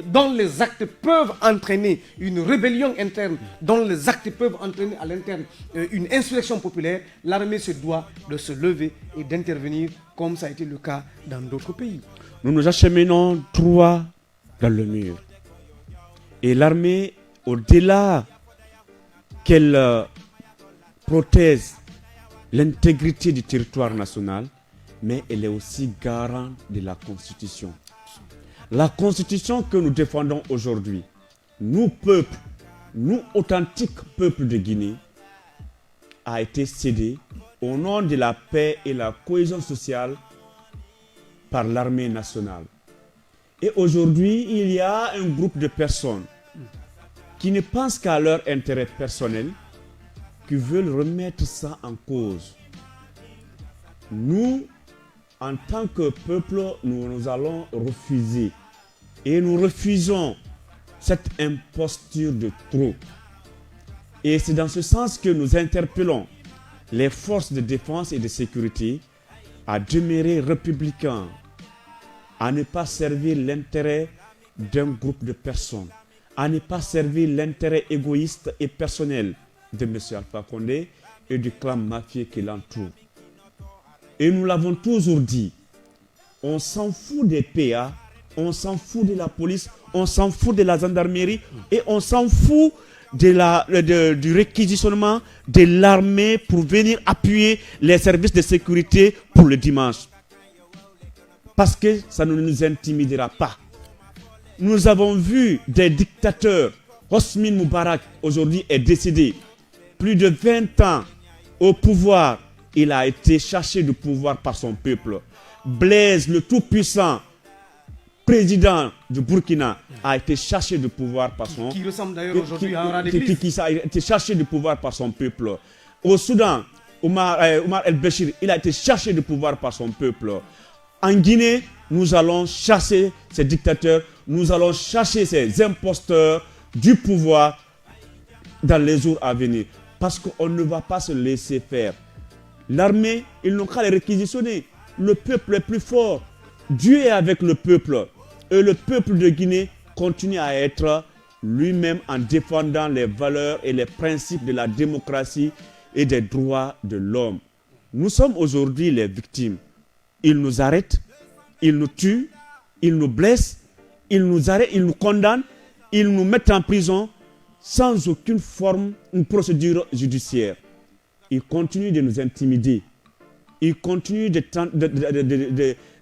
S2: dont les actes peuvent entraîner une rébellion interne, dont les actes peuvent entraîner à l'interne une insurrection populaire, l'armée se doit de se lever et d'intervenir comme ça a été le cas dans d'autres pays.
S3: Nous nous acheminons droit dans le mur. Et l'armée, au-delà qu'elle protège l'intégrité du territoire national, mais elle est aussi garante de la Constitution. La Constitution que nous défendons aujourd'hui, nous peuples, nous authentiques peuples de Guinée, a été cédée au nom de la paix et la cohésion sociale par l'armée nationale. Et aujourd'hui, il y a un groupe de personnes qui ne pensent qu'à leur intérêt personnel, qui veulent remettre ça en cause. Nous, en tant que peuple, nous allons refuser. Et nous refusons cette imposture de trop. Et c'est dans ce sens que nous interpellons les forces de défense et de sécurité à demeurer républicains, à ne pas servir l'intérêt d'un groupe de personnes, à ne pas servir l'intérêt égoïste et personnel de M. Alpha Condé et du clan mafieux qui l'entoure. Et nous l'avons toujours dit, on s'en fout des PA, on s'en fout de la police, on s'en fout de la gendarmerie et on s'en fout du réquisitionnement de l'armée pour venir appuyer les services de sécurité pour le dimanche. Parce que ça ne nous intimidera pas. Nous avons vu des dictateurs. Hosni Moubarak aujourd'hui est décédé. Plus de 20 ans au pouvoir, il a été cherché du pouvoir par son peuple. Blaise, le tout-puissant président du Burkina, a été cherché du pouvoir par son...
S2: Qui ressemble d'ailleurs aujourd'hui à un rat d'église.
S3: Qui a été cherché du pouvoir par son peuple. Au Soudan, Omar el-Béchir, il a été cherché de pouvoir par son peuple. En Guinée, nous allons chasser ces dictateurs, nous allons chasser ces imposteurs du pouvoir dans les jours à venir. Parce qu'on ne va pas se laisser faire. L'armée, ils n'ont qu'à les réquisitionner. Le peuple est plus fort. Dieu est avec le peuple. Et le peuple de Guinée continue à être lui-même en défendant les valeurs et les principes de la démocratie et des droits de l'homme. Nous sommes aujourd'hui les victimes. Ils nous arrêtent, ils nous tuent, ils nous blessent, ils nous arrêtent, ils nous condamnent, ils nous mettent en prison sans aucune forme, une procédure judiciaire. Ils continuent de nous intimider. Ils continuent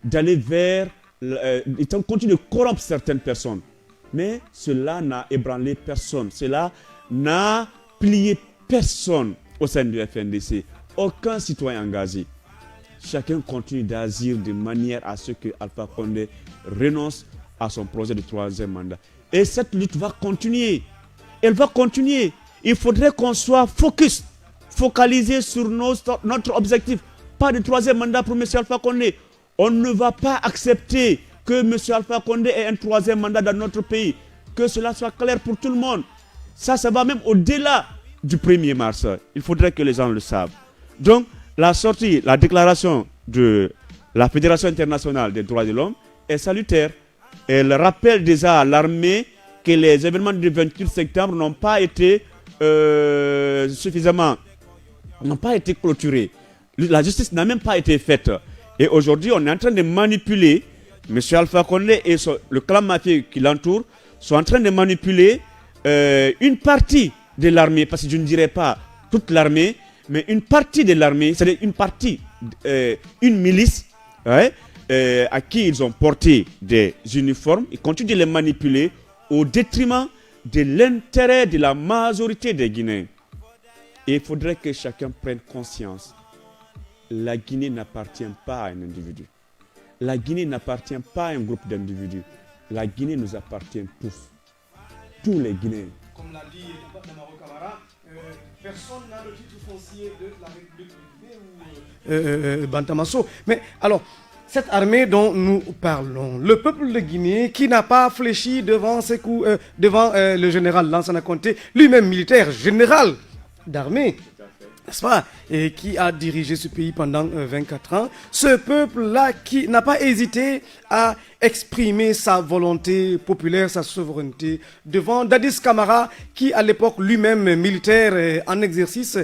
S3: d'aller vers... ils continuent de corrompre certaines personnes. Mais cela n'a ébranlé personne. Cela n'a plié personne au sein du FNDC. Aucun citoyen engagé. Chacun continue d'agir de manière à ce que Alpha Condé renonce à son projet de 3e mandat. Et cette lutte va continuer. Elle va continuer. Il faudrait qu'on soit focalisé sur notre objectif. Pas de 3e mandat pour M. Alpha Condé. On ne va pas accepter que M. Alpha Condé ait un 3e mandat dans notre pays. Que cela soit clair pour tout le monde. Ça va même au-delà du 1er mars. Il faudrait que les gens le savent. Donc, la déclaration de la Fédération internationale des droits de l'homme est salutaire. Elle rappelle déjà à l'armée que les événements du 28 septembre n'ont pas été clôturés. La justice n'a même pas été faite. Et aujourd'hui, on est en train de manipuler, M. Alpha Condé et le clan mafieux qui l'entoure sont en train de manipuler une partie de l'armée, parce que je ne dirais pas toute l'armée, mais une partie de l'armée, c'est-à-dire une milice, ouais, à qui ils ont porté des uniformes. Ils continuent de les manipuler au détriment de l'intérêt de la majorité des Guinéens. Et il faudrait que chacun prenne conscience. La Guinée n'appartient pas à un individu. La Guinée n'appartient pas à un groupe d'individus. La Guinée nous appartient tous. Tous les Guinéens.
S2: Comme l'a dit Namaro Camara, personne n'a le titre foncier de la République de Guinée ou Bantamasso. Mais alors, cette armée dont nous parlons, le peuple de Guinée qui n'a pas fléchi devant le général Lansana Conté, lui-même militaire, général d'armée, n'est-ce pas, et qui a dirigé ce pays pendant 24 ans, ce peuple-là qui n'a pas hésité à exprimer sa volonté populaire, sa souveraineté, devant Dadis Camara, qui à l'époque lui-même militaire en exercice,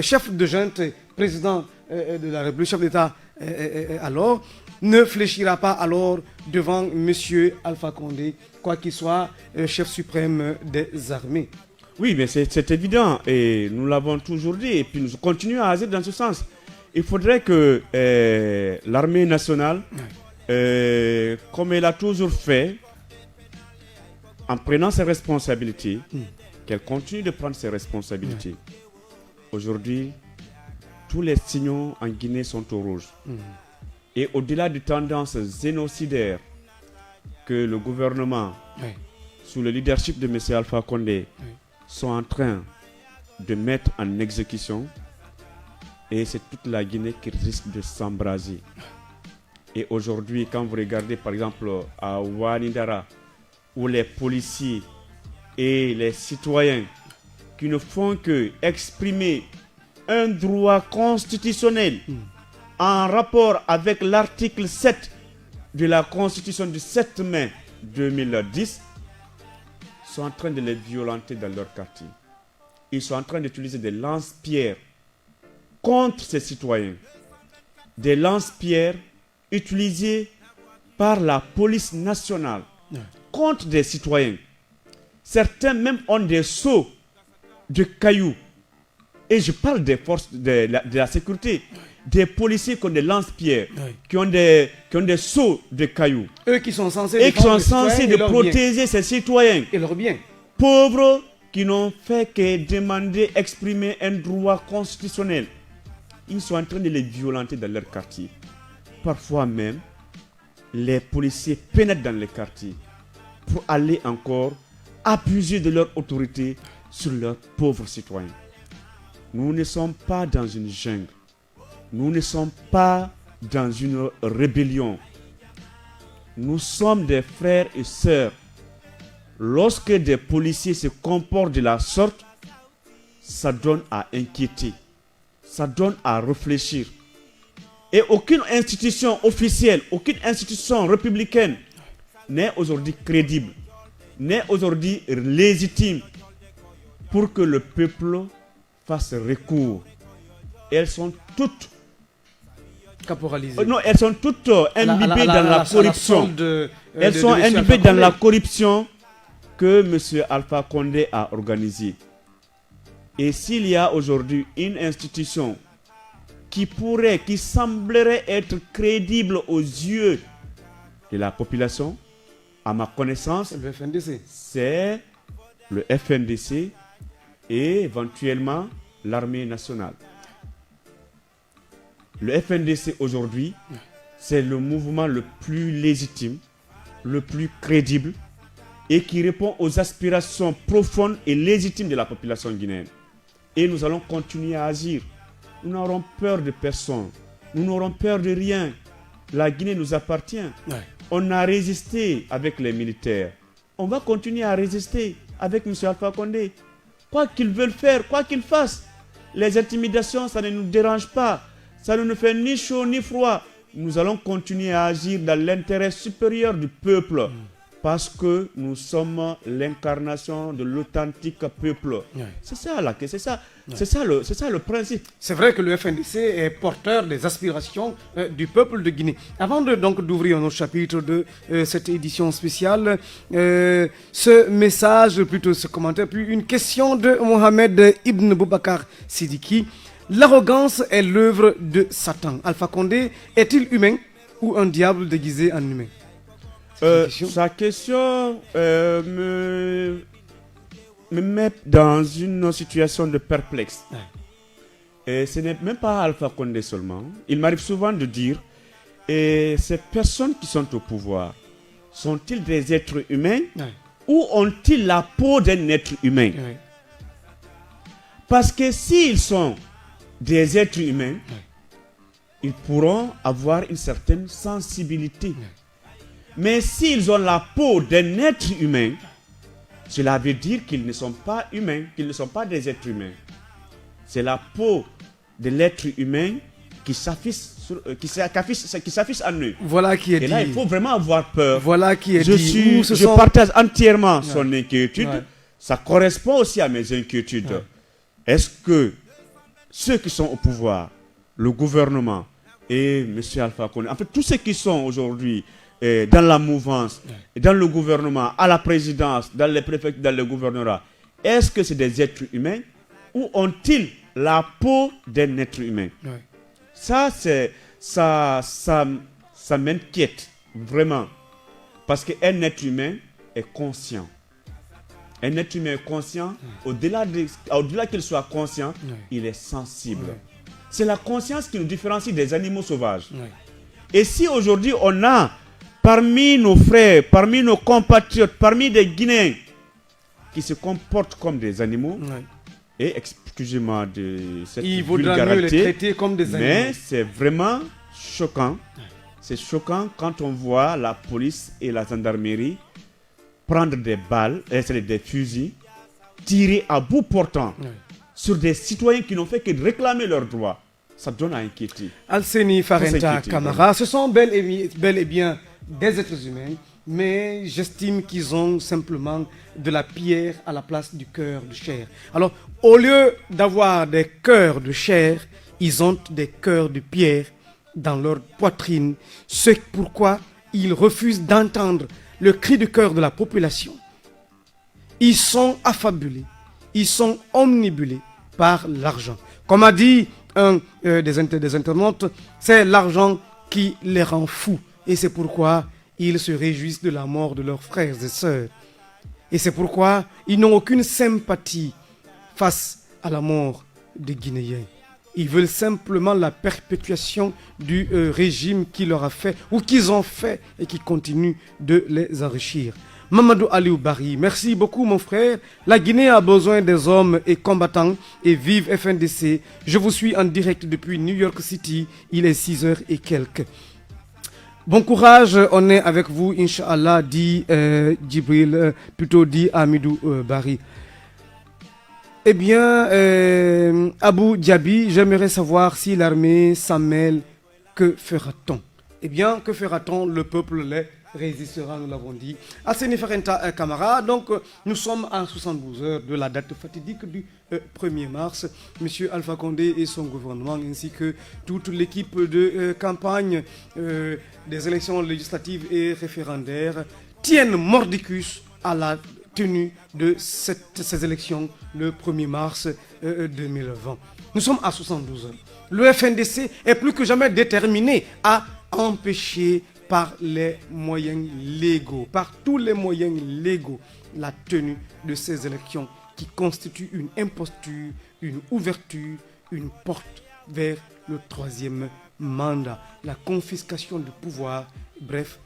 S2: chef de junte, président de la République, chef d'État alors, ne fléchira pas alors devant M. Alpha Condé, quoi qu'il soit chef suprême des armées.
S3: Oui, mais c'est évident et nous l'avons toujours dit et puis nous continuons à agir dans ce sens. Il faudrait que l'armée nationale, comme elle a toujours fait, en prenant ses responsabilités, qu'elle continue de prendre ses responsabilités. Aujourd'hui, tous les signaux en Guinée sont au rouge. Et au-delà des tendances génocidaires que le gouvernement, sous le leadership de M. Alpha Condé, sont en train de mettre en exécution, et c'est toute la Guinée qui risque de s'embraser. Et aujourd'hui, quand vous regardez par exemple à Ouanidara, où les policiers et les citoyens qui ne font que exprimer un droit constitutionnel en rapport avec l'article 7 de la Constitution du 7 mai 2010, sont en train de les violenter dans leur quartier. Ils sont en train d'utiliser des lance-pierres contre ces citoyens. Des lance-pierres utilisées par la police nationale contre des citoyens. Certains même ont des seaux de cailloux. Et je parle des forces de la sécurité. Des policiers qui ont des lance-pierres, qui ont des seaux de cailloux.
S2: Eux qui sont censés,
S3: protéger ces citoyens.
S2: Et leurs biens.
S3: Pauvres qui n'ont fait que demander, exprimer un droit constitutionnel. Ils sont en train de les violenter dans leur quartier. Parfois même, les policiers pénètrent dans les quartiers pour aller encore abuser de leur autorité sur leurs pauvres citoyens. Nous ne sommes pas dans une jungle. Nous ne sommes pas dans une rébellion. Nous sommes des frères et sœurs. Lorsque des policiers se comportent de la sorte, ça donne à inquiéter. Ça donne à réfléchir. Et aucune institution officielle, aucune institution républicaine n'est aujourd'hui crédible, n'est aujourd'hui légitime pour que le peuple fasse recours. Elles sont toutes
S2: caporalisées.
S3: Non, elles sont toutes imbibées dans la corruption. Elles sont imbibées dans la corruption que M. Alpha Condé a organisée. Et s'il y a aujourd'hui une institution qui semblerait être crédible aux yeux de la population, à ma connaissance,
S2: le FNDC.
S3: C'est le FNDC et éventuellement l'armée nationale. Le FNDC aujourd'hui, c'est le mouvement le plus légitime, le plus crédible et qui répond aux aspirations profondes et légitimes de la population guinéenne. Et nous allons continuer à agir. Nous n'aurons peur de personne. Nous n'aurons peur de rien. La Guinée nous appartient. Ouais. On a résisté avec les militaires. On va continuer à résister avec M. Alpha Condé. Quoi qu'ils veulent faire, quoi qu'ils fassent. Les intimidations, ça ne nous dérange pas. Ça ne nous fait ni chaud ni froid. Nous allons continuer à agir dans l'intérêt supérieur du peuple. Parce que nous sommes l'incarnation de l'authentique peuple. Ouais. C'est ça le principe.
S2: C'est vrai que le FNDC est porteur des aspirations du peuple de Guinée. Avant d'ouvrir nos chapitres de cette édition spéciale, ce message, plutôt ce commentaire, puis une question de Mohamed Ibn Boubacar Sidiki. L'arrogance est l'œuvre de Satan. Alpha Condé est-il humain ou un diable déguisé en humain?
S3: Sa question me met dans une situation de perplexe. Ouais. Et ce n'est même pas Alpha Condé seulement. Il m'arrive souvent de dire, ces personnes qui sont au pouvoir, sont-ils des êtres humains ou ont-ils la peau d'un être humain? Parce que s'ils sont des êtres humains, ils pourront avoir une certaine sensibilité. Mais s'ils ont la peau d'un être humain, cela veut dire qu'ils ne sont pas humains, qu'ils ne sont pas des êtres humains. C'est la peau de l'être humain qui s'affiche en eux.
S2: Voilà qui est dit.
S3: Et là, il faut vraiment avoir peur.
S2: Voilà qui est dit.
S3: Je partage entièrement son inquiétude. Ouais. Ça correspond aussi à mes inquiétudes. Ouais. Est-ce que ceux qui sont au pouvoir, le gouvernement et M. Alpha Condé, en fait, tous ceux qui sont aujourd'hui dans la mouvance, dans le gouvernement, à la présidence, dans les préfectures, dans le gouvernorat, est-ce que c'est des êtres humains ou ont-ils la peau d'un être humain? Ça m'inquiète vraiment. Parce qu'un être humain est conscient. Un être humain est conscient, au-delà qu'il soit conscient, il est sensible. C'est la conscience qui nous différencie des animaux sauvages. Et si aujourd'hui on a parmi nos frères, parmi nos compatriotes, parmi des Guinéens qui se comportent comme des animaux, et excusez-moi de cette vulgarité, il vaudra mieux les traiter comme des animaux. Mais c'est vraiment choquant. C'est choquant quand on voit la police et la gendarmerie prendre des balles, des fusils, tirer à bout portant sur des citoyens qui n'ont fait que réclamer leurs droits. Ça donne à inquiéter.
S2: Alseni Farenta Camara, ce sont bel et bien des êtres humains, mais j'estime qu'ils ont simplement de la pierre à la place du cœur de chair. Alors, au lieu d'avoir des cœurs de chair, ils ont des cœurs de pierre dans leur poitrine. C'est pourquoi ils refusent d'entendre le cri de cœur de la population. Ils sont affabulés, ils sont omnibulés par l'argent. Comme a dit un des internautes, c'est l'argent qui les rend fous. Et c'est pourquoi ils se réjouissent de la mort de leurs frères et sœurs. Et c'est pourquoi ils n'ont aucune sympathie face à la mort des Guinéens. Ils veulent simplement la perpétuation du régime qui leur a fait, ou qu'ils ont fait, et qui continue de les enrichir. Mamadou Aliou Bari, merci beaucoup mon frère. La Guinée a besoin des hommes et combattants et vive FNDC. Je vous suis en direct depuis New York City. Il est 6h et quelques. Bon courage, on est avec vous, Inch'Allah, dit Djibril, plutôt dit Amidou Bari. Eh bien, Abou Diaby, j'aimerais savoir si l'armée s'en mêle, que fera-t-on? Eh bien, que fera-t-on? Le peuple l'est. Résistera, nous l'avons dit. Asseni Farenta Camara, donc nous sommes à 72 heures de la date fatidique du 1er mars. Monsieur Alpha Condé et son gouvernement ainsi que toute l'équipe de campagne des élections législatives et référendaires tiennent mordicus à la tenue de ces élections le 1er mars 2020. Nous sommes à 72 heures. Le FNDC est plus que jamais déterminé à empêcher par les moyens légaux, par tous les moyens légaux, la tenue de ces élections qui constituent une imposture, une ouverture, une porte vers le 3e mandat, la confiscation du pouvoir, bref,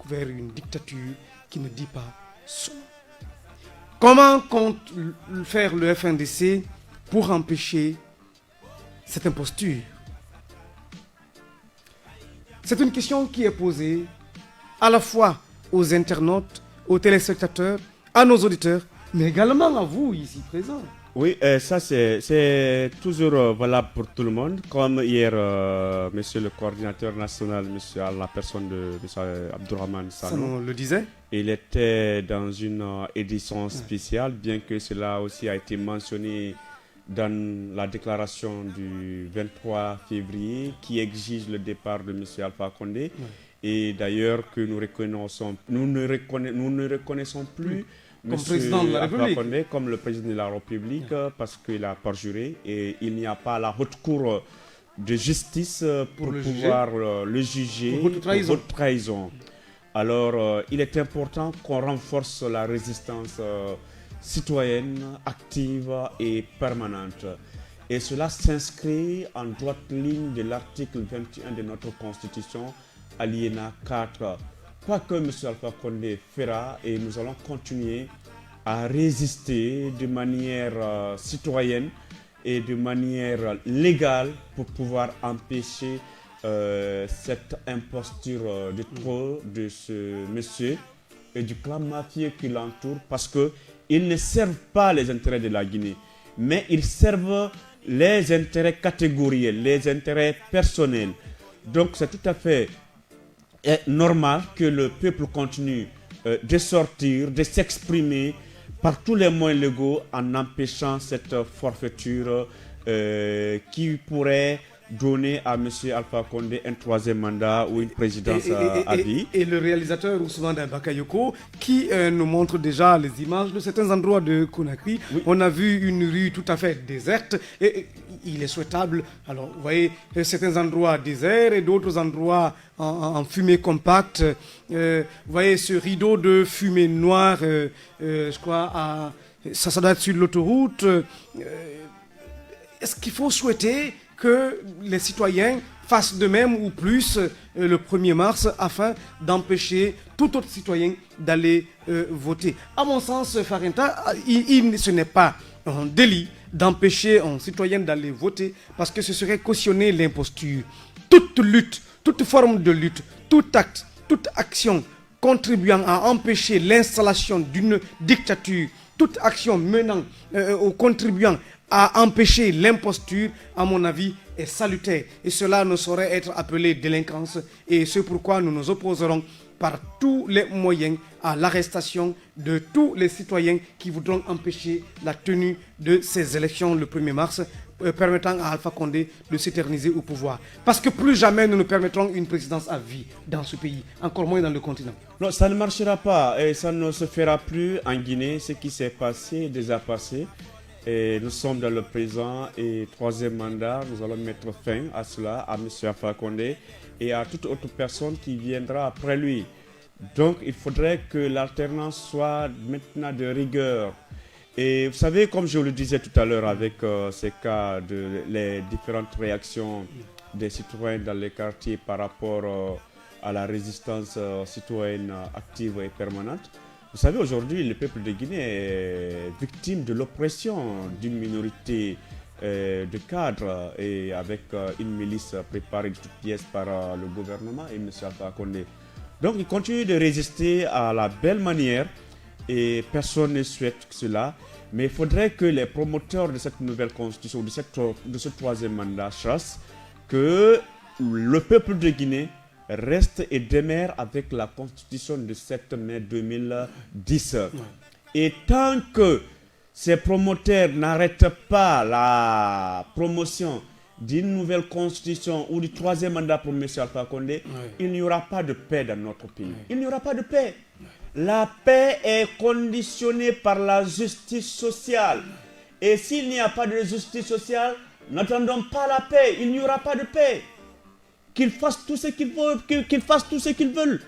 S2: vers une dictature qui ne dit pas son nom. Comment compte faire le FNDC pour empêcher cette imposture? C'est une question qui est posée à la fois aux internautes, aux téléspectateurs, à nos auditeurs, mais également à vous ici présents.
S3: Oui, ça c'est toujours valable pour tout le monde. Comme hier, monsieur le coordinateur national, monsieur à la personne de monsieur Abdourahmane Sano
S2: le disait.
S3: Il était dans une édition spéciale, bien que cela aussi a été mentionné dans la déclaration du 23 février qui exige le départ de M. Alpha Condé. Et d'ailleurs que nous ne reconnaissons plus
S2: comme président de la République.
S3: Condé comme le président de la République parce qu'il a perjuré et il n'y a pas la haute cour de justice pour pouvoir le juger pour haute trahison. Alors il est important qu'on renforce la résistance citoyenne, active et permanente. Et cela s'inscrit en droite ligne de l'article 21 de notre Constitution, alinéa 4. Quoi que M. Alpha Condé fera, et nous allons continuer à résister de manière citoyenne et de manière légale pour pouvoir empêcher cette imposture de trop de ce monsieur et du clan mafieux qui l'entoure, parce qu'ils ne servent pas les intérêts de la Guinée, mais ils servent les intérêts catégoriels, les intérêts personnels. Donc c'est tout à fait normal que le peuple continue de sortir, de s'exprimer par tous les moyens légaux en empêchant cette forfaiture qui pourrait donner à M. Alpha Condé un 3e mandat ou une présidence à vie.
S2: Et le réalisateur Ousmane Bakayoko qui nous montre déjà les images de certains endroits de Conakry. Oui. On a vu une rue tout à fait déserte et il est souhaitable, alors vous voyez, certains endroits déserts et d'autres endroits en fumée compacte. Vous voyez ce rideau de fumée noire, je crois, ça doit être sur l'autoroute. Est-ce qu'il faut souhaiter que les citoyens fassent de même ou plus le 1er mars afin d'empêcher tout autre citoyen d'aller voter? À mon sens, Farenta, ce n'est pas un délit d'empêcher un citoyen d'aller voter parce que ce serait cautionner l'imposture. Toute lutte, toute forme de lutte, tout acte, toute action contribuant à empêcher l'installation d'une dictature, toute action menant ou contribuant à empêcher l'imposture, à mon avis, est salutaire. Et cela ne saurait être appelé délinquance. Et c'est pourquoi nous nous opposerons par tous les moyens à l'arrestation de tous les citoyens qui voudront empêcher la tenue de ces élections le 1er mars, permettant à Alpha Condé de s'éterniser au pouvoir. Parce que plus jamais nous ne permettrons une présidence à vie dans ce pays, encore moins dans le continent.
S3: Non, ça ne marchera pas et ça ne se fera plus en Guinée. Ce qui s'est passé est déjà passé. Et nous sommes dans le présent et 3e mandat, nous allons mettre fin à cela, à M. Alpha Condé et à toute autre personne qui viendra après lui. Donc il faudrait que l'alternance soit maintenant de rigueur Et vous savez, comme je le disais tout à l'heure avec ces cas de les différentes réactions des citoyens dans les quartiers par rapport à la résistance citoyenne active et permanente, vous savez, aujourd'hui, le peuple de Guinée est victime de l'oppression d'une minorité de cadres et avec une milice préparée de toutes pièces par le gouvernement et M. Alpha Condé. Donc, il continue de résister à la belle manière et personne ne souhaite cela. Mais il faudrait que les promoteurs de cette nouvelle constitution, de ce troisième mandat, chassent que le peuple de Guinée reste et demeure avec la constitution de 7 mai 2010. Et tant que ces promoteurs n'arrêtent pas la promotion d'une nouvelle constitution ou du troisième mandat pour M. Alpha Condé, il n'y aura pas de paix dans notre pays. Il n'y aura pas de paix. La paix est conditionnée par la justice sociale. Et s'il n'y a pas de justice sociale, n'attendons pas la paix. Il n'y aura pas de paix. Qu'ils fassent tout ce qu'ils veulent, qu'ils fassent tout ce qu'ils veulent.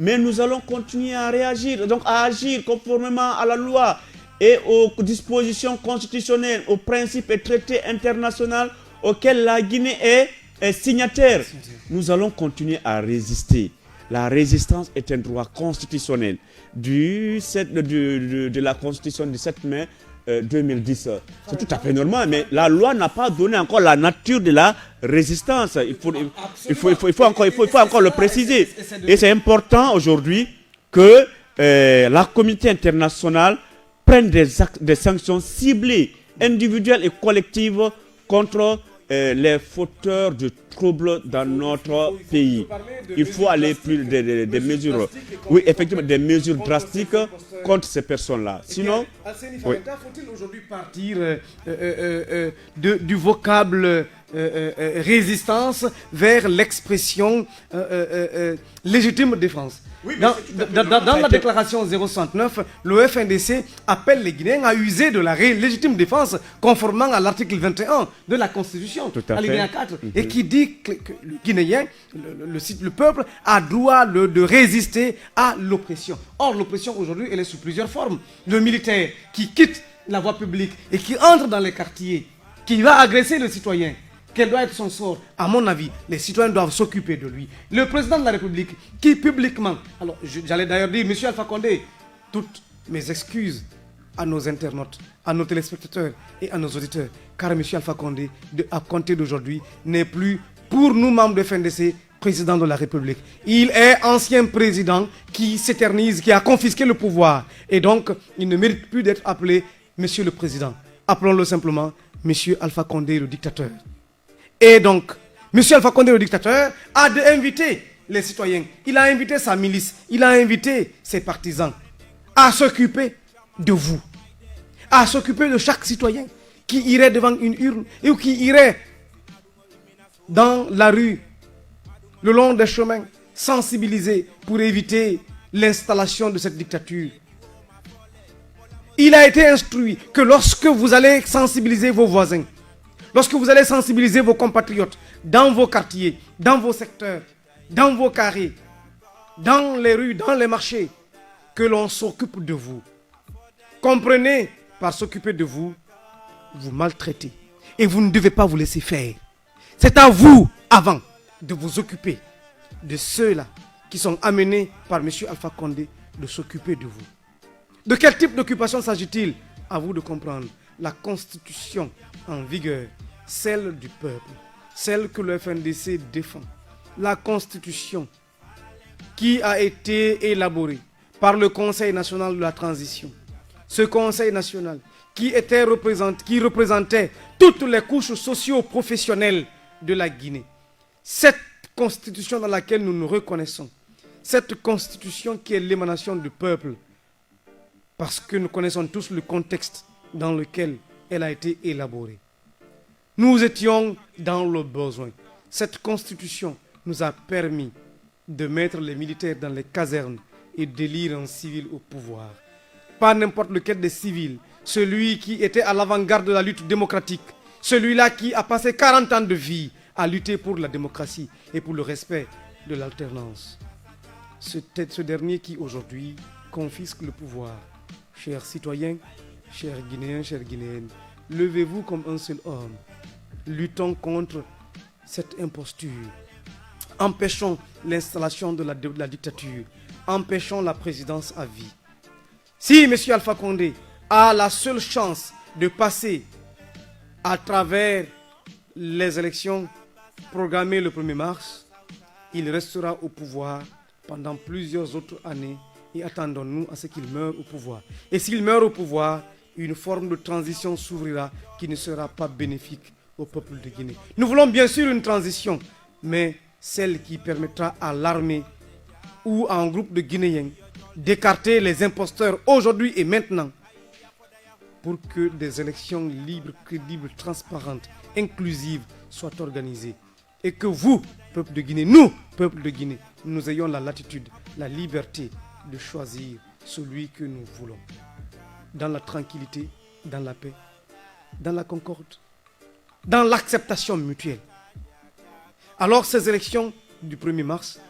S3: Mais nous allons continuer à réagir, donc à agir conformément à la loi et aux dispositions constitutionnelles, aux principes et traités internationaux auxquels la Guinée est signataire. Nous allons continuer à résister. La résistance est un droit constitutionnel de la constitution du 7 mai 2010. C'est tout à fait normal, mais la loi n'a pas donné encore la nature de la résistance. Il faut encore le préciser. Et c'est important aujourd'hui que la communauté internationale prenne des sanctions ciblées, individuelles et collectives contre les fauteurs de troubles dans notre pays. Il faut aller plus des mesures, oui, effectivement, des mesures drastiques contre ces personnes-là. Sinon,
S2: faut-il aujourd'hui partir du vocable résistance vers l'expression légitime défense? Oui, dans la déclaration 069, le FNDC appelle les Guinéens à user de la légitime défense conformément à l'article 21 de la Constitution, alinéa 4, et qui dit que le Guinéen, le peuple, a droit de résister à l'oppression. Or, l'oppression aujourd'hui, elle est sous plusieurs formes. Le militaire qui quitte la voie publique et qui entre dans les quartiers, qui va agresser le citoyen. Quel doit être son sort? À mon avis, les citoyens doivent s'occuper de lui. Le président de la République, qui publiquement... Alors, j'allais d'ailleurs dire, Monsieur Alpha Condé, toutes mes excuses à nos internautes, à nos téléspectateurs et à nos auditeurs, car Monsieur Alpha Condé, à compter d'aujourd'hui, n'est plus, pour nous membres de FNDC, président de la République. Il est ancien président qui s'éternise, qui a confisqué le pouvoir. Et donc, il ne mérite plus d'être appelé Monsieur le Président. Appelons-le simplement Monsieur Alpha Condé, le dictateur. Et donc, M. Alpha Condé, le dictateur, a invité les citoyens. Il a invité sa milice. Il a invité ses partisans à s'occuper de vous. À s'occuper de chaque citoyen qui irait devant une urne et qui irait dans la rue, le long des chemins, sensibiliser pour éviter l'installation de cette dictature. Il a été instruit que lorsque vous allez sensibiliser vos voisins, lorsque vous allez sensibiliser vos compatriotes dans vos quartiers, dans vos secteurs, dans vos carrés, dans les rues, dans les marchés, que l'on s'occupe de vous. Comprenez, par s'occuper de vous, vous maltraitez. Et vous ne devez pas vous laisser faire. C'est à vous, avant, de vous occuper de ceux-là qui sont amenés par M. Alpha Condé de s'occuper de vous. De quel type d'occupation s'agit-il? À vous de comprendre. La constitution en vigueur, celle du peuple, celle que le FNDC défend, la constitution qui a été élaborée par le Conseil national de la transition. Ce Conseil national qui représentait toutes les couches socio-professionnelles de la Guinée. Cette constitution dans laquelle nous nous reconnaissons, cette constitution qui est l'émanation du peuple, parce que nous connaissons tous le contexte dans lequel elle a été élaborée. Nous étions dans le besoin. Cette constitution nous a permis de mettre les militaires dans les casernes et d'élire un civil au pouvoir. Pas n'importe lequel des civils, celui qui était à l'avant-garde de la lutte démocratique, celui-là qui a passé 40 ans de vie à lutter pour la démocratie et pour le respect de l'alternance. Ce dernier qui aujourd'hui confisque le pouvoir. Chers citoyens, Chers Guinéens, chères Guinéennes, levez-vous comme un seul homme. Luttons contre cette imposture. Empêchons l'installation de la dictature. Empêchons la présidence à vie. Si M. Alpha Condé a la seule chance de passer à travers les élections programmées le 1er mars, il restera au pouvoir pendant plusieurs autres années et attendons-nous à ce qu'il meure au pouvoir. Et s'il meurt au pouvoir, une forme de transition s'ouvrira qui ne sera pas bénéfique au peuple de Guinée. Nous voulons bien sûr une transition, mais celle qui permettra à l'armée ou à un groupe de Guinéens d'écarter les imposteurs aujourd'hui et maintenant pour que des élections libres, crédibles, transparentes, inclusives soient organisées. Et que vous, peuple de Guinée, nous, peuple de Guinée, nous ayons la latitude, la liberté de choisir celui que nous voulons. Dans la tranquillité, dans la paix, dans la concorde, dans l'acceptation mutuelle. Alors ces élections du 1er mars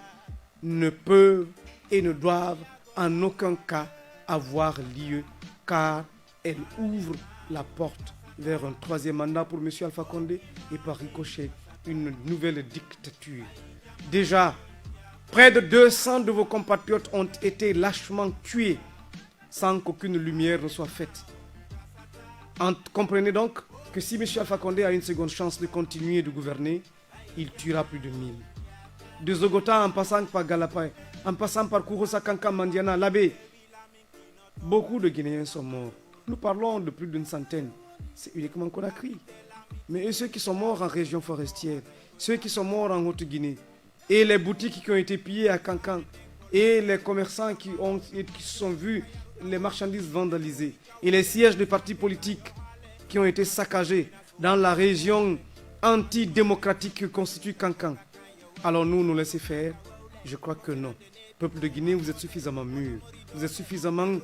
S2: ne peuvent et ne doivent en aucun cas avoir lieu car elles ouvrent la porte vers un 3e mandat pour M. Alpha Condé et par ricochet une nouvelle dictature. Déjà, près de 200 de vos compatriotes ont été lâchement tués sans qu'aucune lumière ne soit faite. Comprenez donc que si M. Alpha Condé a une seconde chance de continuer de gouverner, il tuera plus de 1000. De Zogota en passant par Galapay, en passant par Kouroussa, Kanka, Mandiana, Labé, beaucoup de Guinéens sont morts. Nous parlons de plus d'une centaine. C'est uniquement Conakry. Mais ceux qui sont morts en région forestière, ceux qui sont morts en Haute-Guinée, et les boutiques qui ont été pillées à Kankan, et les commerçants qui se sont vus les marchandises vandalisées, et les sièges de partis politiques qui ont été saccagés dans la région antidémocratique que constitue Kankan. Allons-nous nous laisser faire? Je crois que non. Peuple de Guinée, vous êtes suffisamment mûrs, vous êtes suffisamment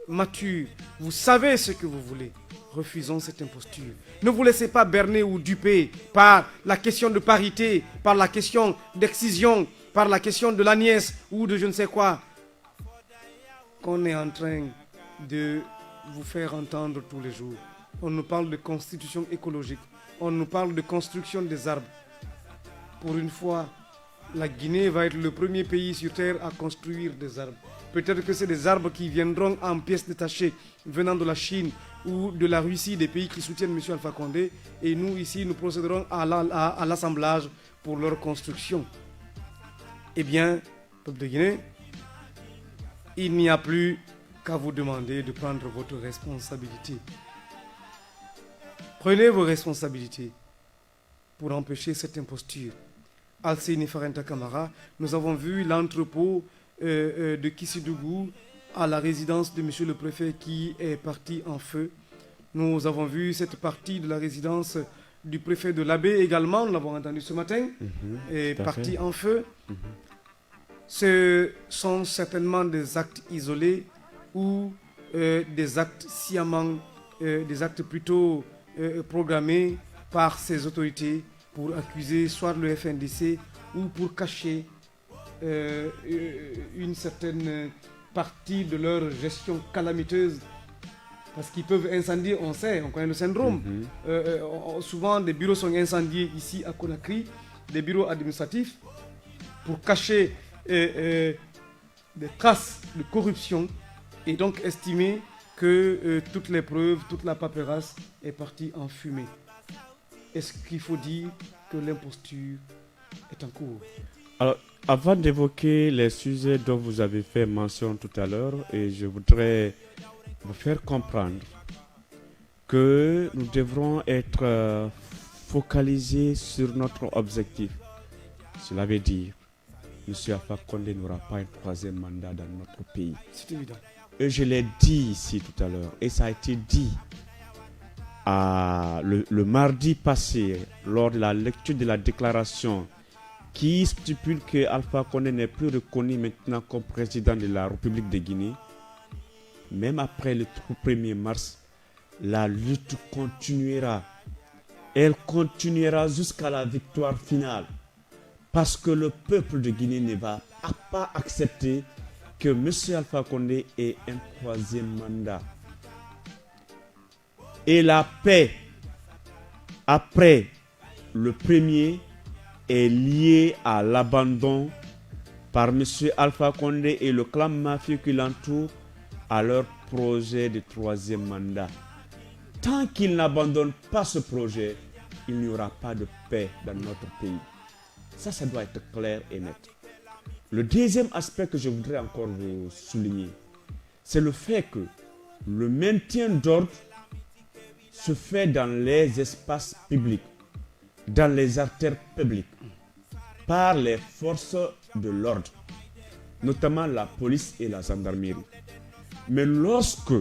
S2: matures, vous savez ce que vous voulez. Refusons cette imposture. Ne vous laissez pas berner ou duper par la question de parité, par la question d'excision, par la question de la nièce ou de je ne sais quoi qu'on est en train de vous faire entendre tous les jours. On nous parle de constitution écologique, on nous parle de construction des arbres. Pour une fois, la Guinée va être le premier pays sur terre à construire des arbres. Peut-être que c'est des arbres qui viendront en pièces détachées venant de la Chine ou de la Russie, des pays qui soutiennent M. Alpha Condé. Et nous, ici, nous procéderons à l'assemblage pour leur construction. Eh bien, peuple de Guinée, il n'y a plus qu'à vous demander de prendre votre responsabilité. Prenez vos responsabilités pour empêcher cette imposture. Alcéni Farenta Camara, nous avons vu l'entrepôt de Kissidougou à la résidence de M. le préfet qui est parti en feu. Nous avons vu cette partie de la résidence du préfet de Labé également, nous l'avons entendu ce matin, est parti en feu. Ce sont certainement des actes isolés ou des actes sciemment, des actes plutôt programmés par ces autorités pour accuser soit le FNDC ou pour cacher une certaine partie de leur gestion calamiteuse. Parce qu'ils peuvent incendier, on sait, on connaît le syndrome. Souvent, des bureaux sont incendiés ici à Conakry, des bureaux administratifs, pour cacher des traces de corruption et donc estimer que toutes les preuves, toute la paperasse est partie en fumée. Est-ce qu'il faut dire que l'imposture est en cours?
S3: Alors, avant d'évoquer les sujets dont vous avez fait mention tout à l'heure, et je voudrais vous faire comprendre que nous devrons être focalisés sur notre objectif. Cela veut dire que M. Alpha Condé n'aura pas un 3e mandat dans notre pays.
S2: C'est évident.
S3: Et je l'ai dit ici tout à l'heure, et ça a été dit le mardi passé, lors de la lecture de la déclaration qui stipule que Alpha Condé n'est plus reconnu maintenant comme président de la République de Guinée. Même après le 1er mars, la lutte continuera. Elle continuera jusqu'à la victoire finale. Parce que le peuple de Guinée ne va pas accepter que M. Alpha Condé ait un 3e mandat. Et la paix, après le premier, est liée à l'abandon par M. Alpha Condé et le clan mafieux qui l'entoure à leur projet de troisième mandat. Tant qu'ils n'abandonnent pas ce projet, il n'y aura pas de paix dans notre pays. Ça doit être clair et net. Le deuxième aspect que je voudrais encore vous souligner, c'est le fait que le maintien d'ordre se fait dans les espaces publics, dans les artères publiques, par les forces de l'ordre, notamment la police et la gendarmerie. Mais lorsque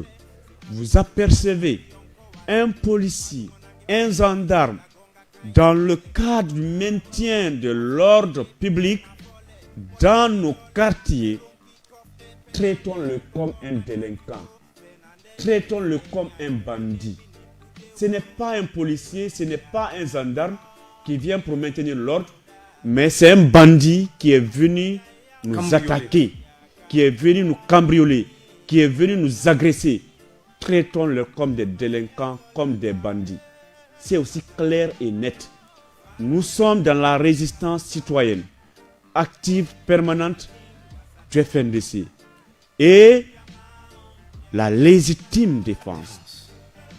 S3: vous apercevez un policier, un gendarme, dans le cadre du maintien de l'ordre public dans nos quartiers, traitons-le comme un délinquant, traitons-le comme un bandit. Ce n'est pas un policier, ce n'est pas un gendarme qui vient pour maintenir l'ordre, mais c'est un bandit qui est venu nous attaquer, qui est venu nous cambrioler, qui est venu nous agresser. Traitons-le comme des délinquants, comme des bandits. C'est aussi clair et net. Nous sommes dans la résistance citoyenne, active, permanente du FNDC. Et la légitime défense.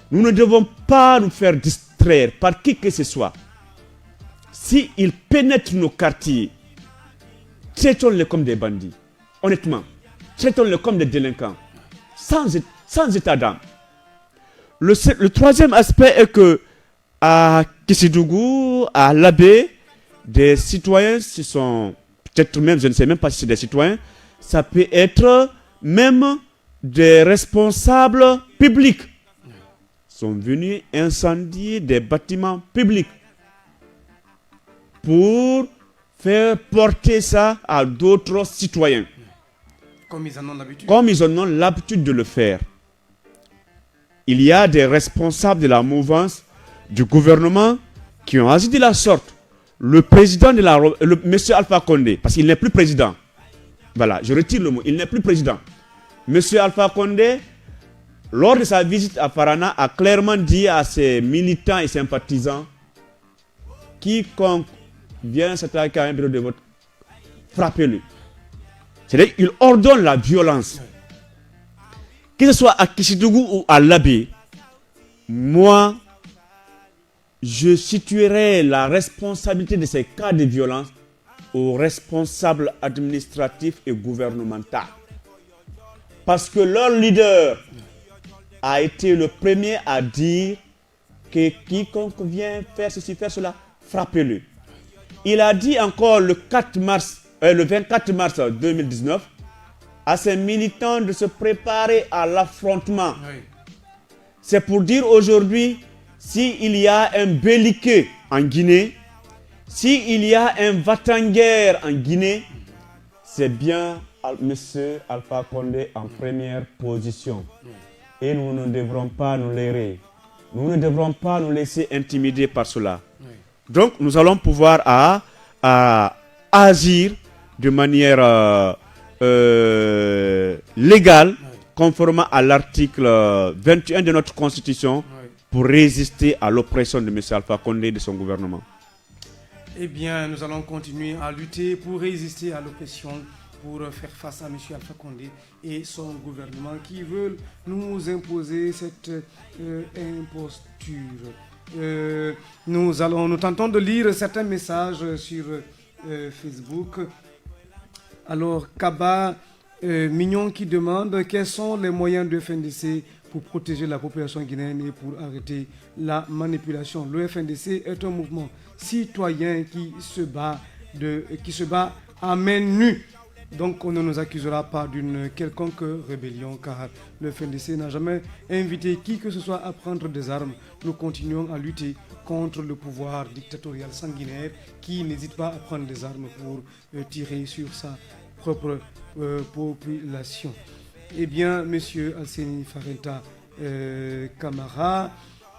S3: Nous ne devons pas nous faire distraire par qui que ce soit. S'ils pénètrent nos quartiers, traitons-les comme des bandits. Honnêtement, traitons-les comme des délinquants. Sans état d'âme. Le troisième aspect est que à Kissidougou, à Labé, des citoyens, ce sont peut-être même, je ne sais même pas si c'est des citoyens, ça peut être même des responsables publics sont venus incendier des bâtiments publics pour faire porter ça à d'autres citoyens.
S2: Comme ils en ont l'habitude.
S3: Comme ils en ont l'habitude de le faire. Il y a des responsables de la mouvance du gouvernement qui ont agi de la sorte. Le président de M. Alpha Condé, parce qu'il n'est plus président. Voilà, je retire le mot, il n'est plus président. M. Alpha Condé, lors de sa visite à Farana, a clairement dit à ses militants et sympathisants, quiconque vient s'attaquer à un bureau de vote, frappez-le. C'est-à-dire qu'il ordonne la violence. Que ce soit à Kissidougou ou à Labé, moi, je situerai la responsabilité de ces cas de violence aux responsables administratifs et gouvernementaux. Parce que leur leader a été le premier à dire que quiconque vient faire ceci, faire cela, frappez-le. Il a dit encore le 24 mars 2019 à ses militants de se préparer à l'affrontement. Oui. C'est pour dire aujourd'hui, s'il y a un belliqueux en Guinée, s'il y a un va-t-en-guerre en Guinée, c'est bien M. Alpha Condé en première position. Et nous ne devrons pas nous leurrer. Nous ne devrons pas nous laisser intimider par cela. Donc, nous allons pouvoir agir de manière légale, conformément à l'article 21 de notre Constitution, pour résister à l'oppression de M. Alpha Condé et de son gouvernement.
S2: Eh bien, nous allons continuer à lutter pour résister à l'oppression, pour faire face à M. Alpha Condé et son gouvernement qui veulent nous imposer cette imposture. Nous tentons de lire certains messages sur Facebook. Alors, Kaba Mignon qui demande quels sont les moyens de FNDC pour protéger la population guinéenne et pour arrêter la manipulation. Le FNDC est un mouvement citoyen qui se bat à main nue. Donc on ne nous accusera pas d'une quelconque rébellion car le FNDC n'a jamais invité qui que ce soit à prendre des armes. Nous continuons à lutter contre le pouvoir dictatorial sanguinaire qui n'hésite pas à prendre des armes pour tirer sur sa propre population. Eh bien, monsieur Alseni Farenta Camara,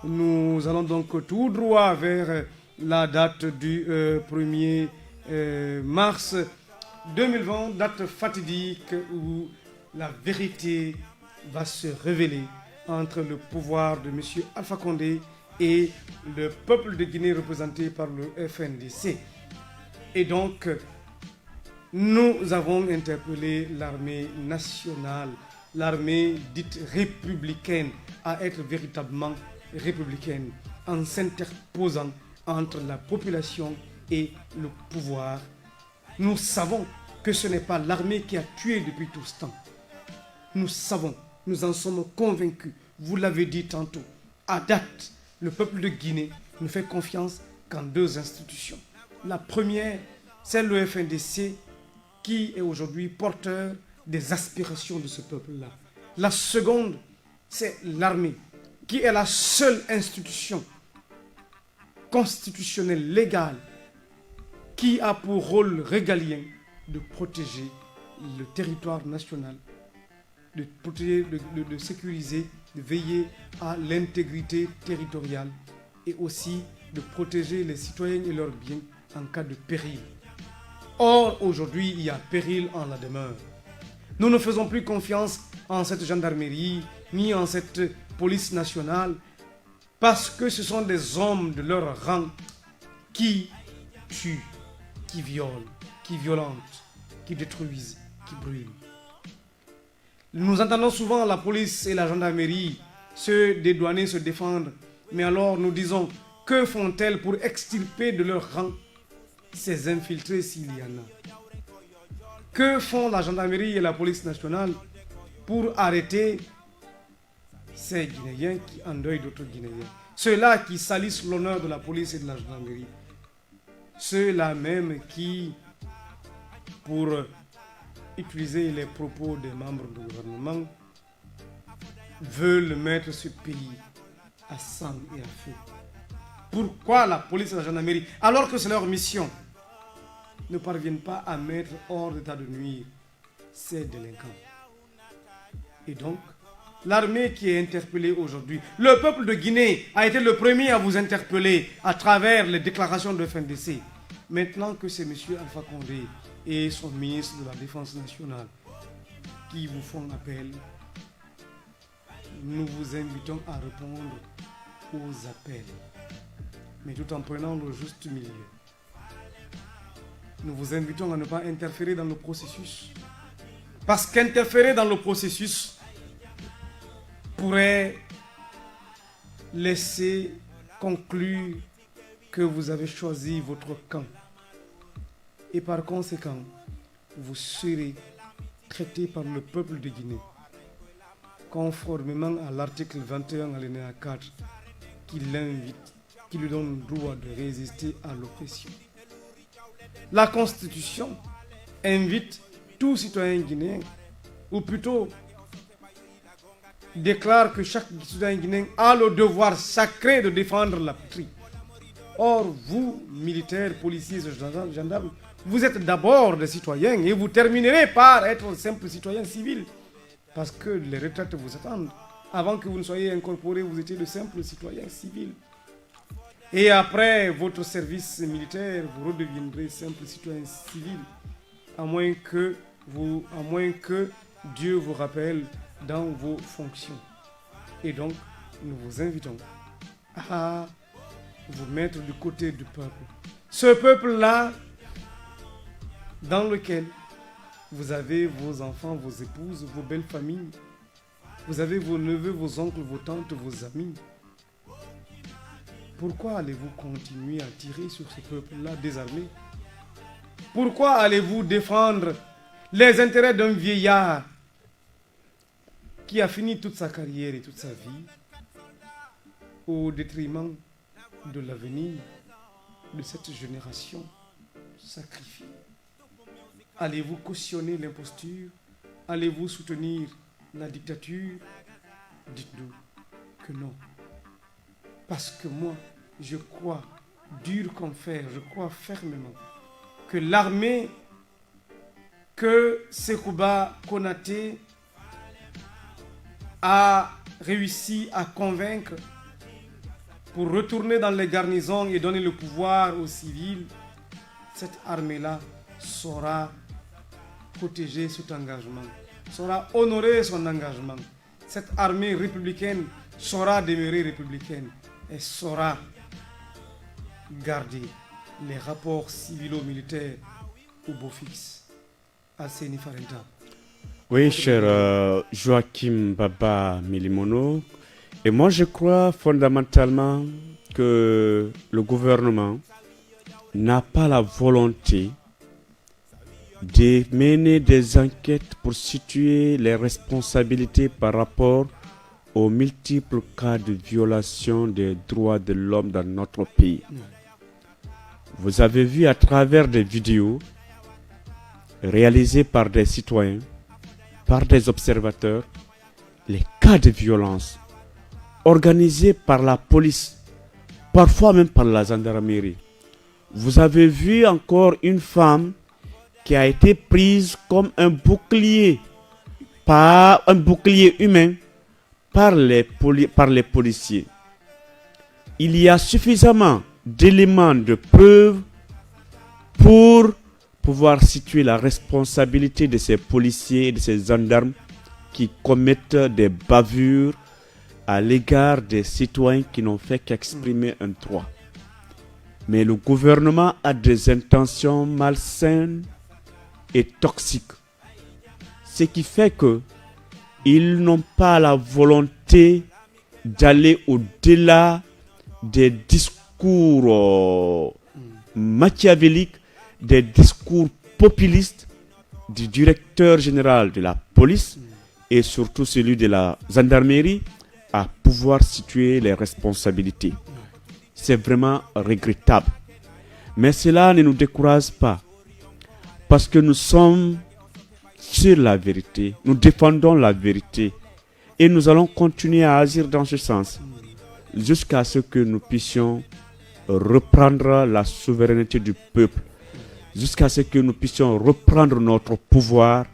S2: nous allons donc tout droit vers la date du 1er mars 2020, date fatidique où la vérité va se révéler entre le pouvoir de M. Alpha Condé et le peuple de Guinée représenté par le FNDC. Et donc, nous avons interpellé l'armée nationale, l'armée dite républicaine, à être véritablement républicaine, en s'interposant entre la population et le pouvoir. Nous savons que ce n'est pas l'armée qui a tué depuis tout ce temps. Nous savons, nous en sommes convaincus. Vous l'avez dit tantôt. À date, le peuple de Guinée ne fait confiance qu'en deux institutions. La première, c'est le FNDC qui est aujourd'hui porteur des aspirations de ce peuple-là. La seconde, c'est l'armée qui est la seule institution constitutionnelle, légale, qui a pour rôle régalien de protéger le territoire national, de protéger, de sécuriser, de veiller à l'intégrité territoriale et aussi de protéger les citoyens et leurs biens en cas de péril. Or, aujourd'hui, il y a péril en la demeure. Nous ne faisons plus confiance en cette gendarmerie ni en cette police nationale parce que ce sont des hommes de leur rang qui tuent, qui violent, qui violentent, qui détruisent, qui brûlent. Nous entendons souvent la police et la gendarmerie se dédouaner, se défendre. Mais alors nous disons, que font-elles pour extirper de leur rang ces infiltrés s'il y en a? Que font la gendarmerie et la police nationale pour arrêter ces Guinéens qui endeuillent d'autres Guinéens? Ceux-là qui salissent l'honneur de la police et de la gendarmerie. Ceux-là même qui, pour utiliser les propos des membres du gouvernement, veulent mettre ce pays à sang et à feu. Pourquoi la police et la gendarmerie, alors que c'est leur mission, ne parviennent pas à mettre hors d'état de nuire ces délinquants? Et donc, l'armée qui est interpellée aujourd'hui, le peuple de Guinée a été le premier à vous interpeller à travers les déclarations de FNDC. Maintenant que c'est M. Alpha Condé et son ministre de la Défense nationale qui vous font appel, nous vous invitons à répondre aux appels, mais tout en prenant le juste milieu. Nous vous invitons à ne pas interférer dans le processus, parce qu'interférer dans le processus pourrait laisser conclure que vous avez choisi votre camp. Et par conséquent, vous serez traité par le peuple de Guinée, conformément à l'article 21 alinéa 4, qui l'invite, qui lui donne le droit de résister à l'oppression. La Constitution invite tout citoyen guinéen, ou plutôt déclare que chaque citoyen guinéen a le devoir sacré de défendre la patrie. Or, vous, militaires, policiers, gendarmes, vous êtes d'abord des citoyens et vous terminerez par être simples citoyens civils. Parce que les retraites vous attendent. Avant que vous ne soyez incorporés, vous étiez de simples citoyens civils. Et après votre service militaire, vous redeviendrez simples citoyens civils. À moins que Dieu vous rappelle dans vos fonctions. Et donc, nous vous invitons à vous mettre du côté du peuple. Ce peuple-là, dans lequel vous avez vos enfants, vos épouses, vos belles familles. Vous avez vos neveux, vos oncles, vos tantes, vos amis. Pourquoi allez-vous continuer à tirer sur ce peuple-là désarmé? Pourquoi allez-vous défendre les intérêts d'un vieillard qui a fini toute sa carrière et toute sa vie au détriment de l'avenir de cette génération sacrifiée? Allez-vous cautionner l'imposture? Allez-vous soutenir la dictature? Dites-nous que non. Parce que moi, je crois dur comme fer, je crois fermement que l'armée que Sekouba Konaté a réussi à convaincre pour retourner dans les garnisons et donner le pouvoir aux civils, cette armée-là saura protéger cet engagement, saura honorer son engagement cette armée républicaine saura demeurer républicaine et saura garder les rapports civilo-militaires au beau fixe. Alseni Farenta.
S3: Oui, cher Joachim Baba Milimono, et moi je crois fondamentalement que le gouvernement n'a pas la volonté de mener des enquêtes pour situer les responsabilités par rapport aux multiples cas de violation des droits de l'homme dans notre pays. Vous avez vu à travers des vidéos réalisées par des citoyens, par des observateurs, les cas de violence organisés par la police, parfois même par la gendarmerie. Vous avez vu encore une femme qui a été prise comme un bouclier, pas un bouclier humain, par les policiers. Il y a suffisamment d'éléments de preuve pour pouvoir situer la responsabilité de ces policiers et de ces gendarmes qui commettent des bavures à l'égard des citoyens qui n'ont fait qu'exprimer un droit. Mais le gouvernement a des intentions malsaines et toxiques. Ce qui fait que ils n'ont pas la volonté d'aller au-delà des discours machiavéliques, des discours populistes du directeur général de la police et surtout celui de la gendarmerie à pouvoir situer les responsabilités. C'est vraiment regrettable. Mais cela ne nous décourage pas parce que nous sommes sur la vérité, nous défendons la vérité et nous allons continuer à agir dans ce sens jusqu'à ce que nous puissions reprendre la souveraineté du peuple, jusqu'à ce que nous puissions reprendre notre pouvoir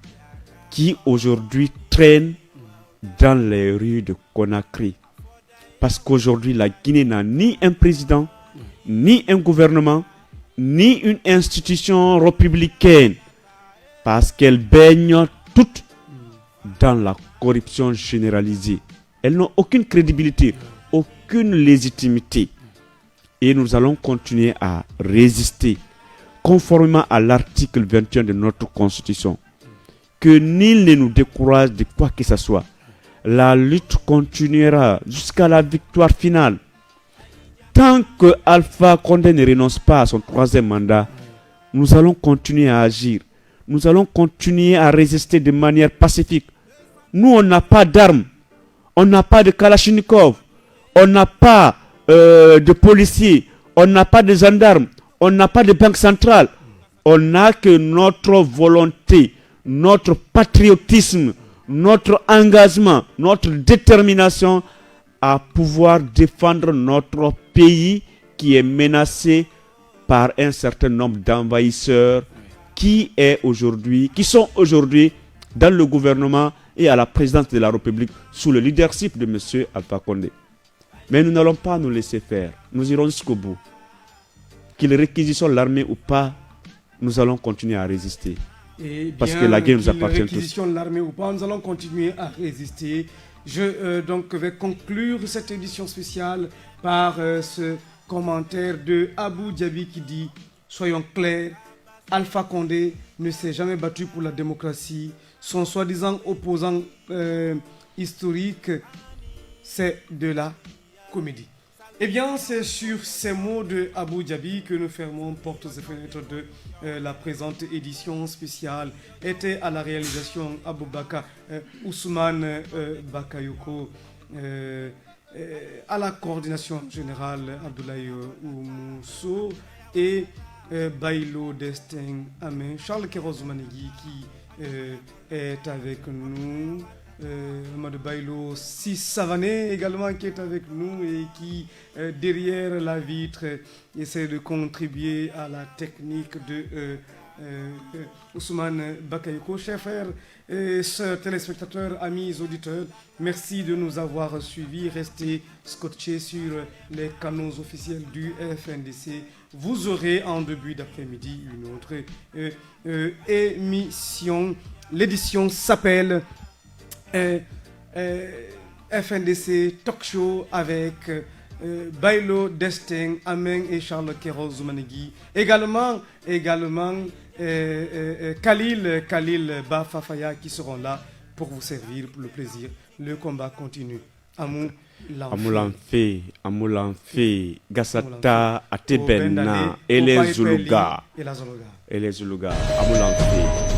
S3: qui aujourd'hui traîne dans les rues de Conakry. Parce qu'aujourd'hui, la Guinée n'a ni un président, ni un gouvernement, ni une institution républicaine. Parce qu'elle baigne toutes dans la corruption généralisée. Elles n'ont aucune crédibilité, aucune légitimité. Et nous allons continuer à résister conformément à l'article 21 de notre Constitution. Que nul ne nous décourage de quoi que ce soit. La lutte continuera jusqu'à la victoire finale. Tant que Alpha Condé ne renonce pas à son 3e mandat, nous allons continuer à agir. Nous allons continuer à résister de manière pacifique. Nous, on n'a pas d'armes. On n'a pas de Kalachnikov. On n'a pas de policiers. On n'a pas de gendarmes. On n'a pas de banque centrale. On n'a que notre volonté, notre patriotisme, notre engagement, notre détermination à pouvoir défendre notre pays qui est menacé par un certain nombre d'envahisseurs qui sont aujourd'hui dans le gouvernement et à la présidence de la République sous le leadership de M. Alpha Condé. Mais nous n'allons pas nous laisser faire. Nous irons jusqu'au bout. Qu'ils réquisitionnent l'armée ou pas, nous allons continuer à résister.
S2: Et
S3: parce que la guerre nous appartient
S2: tous. L'armée ou pas, nous allons continuer à résister. Je donc vais conclure cette édition spéciale par ce commentaire de Abou Diaby qui dit « Soyons clairs, Alpha Condé ne s'est jamais battu pour la démocratie. Son soi-disant opposant historique, c'est de la comédie. » Eh bien, c'est sur ces mots de Abou Diaby que nous fermons portes et fenêtres de la présente édition spéciale. Était à la réalisation Aboubaka Ousmane Bakayoko, à la coordination générale Abdoulaye Oumousso et Bailo Destin Amen, Charles Kéroz Manegui qui est avec nous. Amadou Bailo Savané également qui est avec nous et qui derrière la vitre essaie de contribuer à la technique de Ousmane Bakayoko. Chers frères et sœurs téléspectateurs, amis auditeurs, merci de nous avoir suivis. Restez scotchés sur les canaux officiels du FNDC. Vous aurez en début d'après-midi une autre émission. L'édition s'appelle FNDC Talk Show avec Bailo Destin, Amen et Charles Kéros Zoumanegui. Également Khalil Bafafaya qui seront là pour vous servir pour le plaisir. Le combat continue.
S3: Amulanfe, Gassata, Atebena, et les Zuluga. Amulanfe.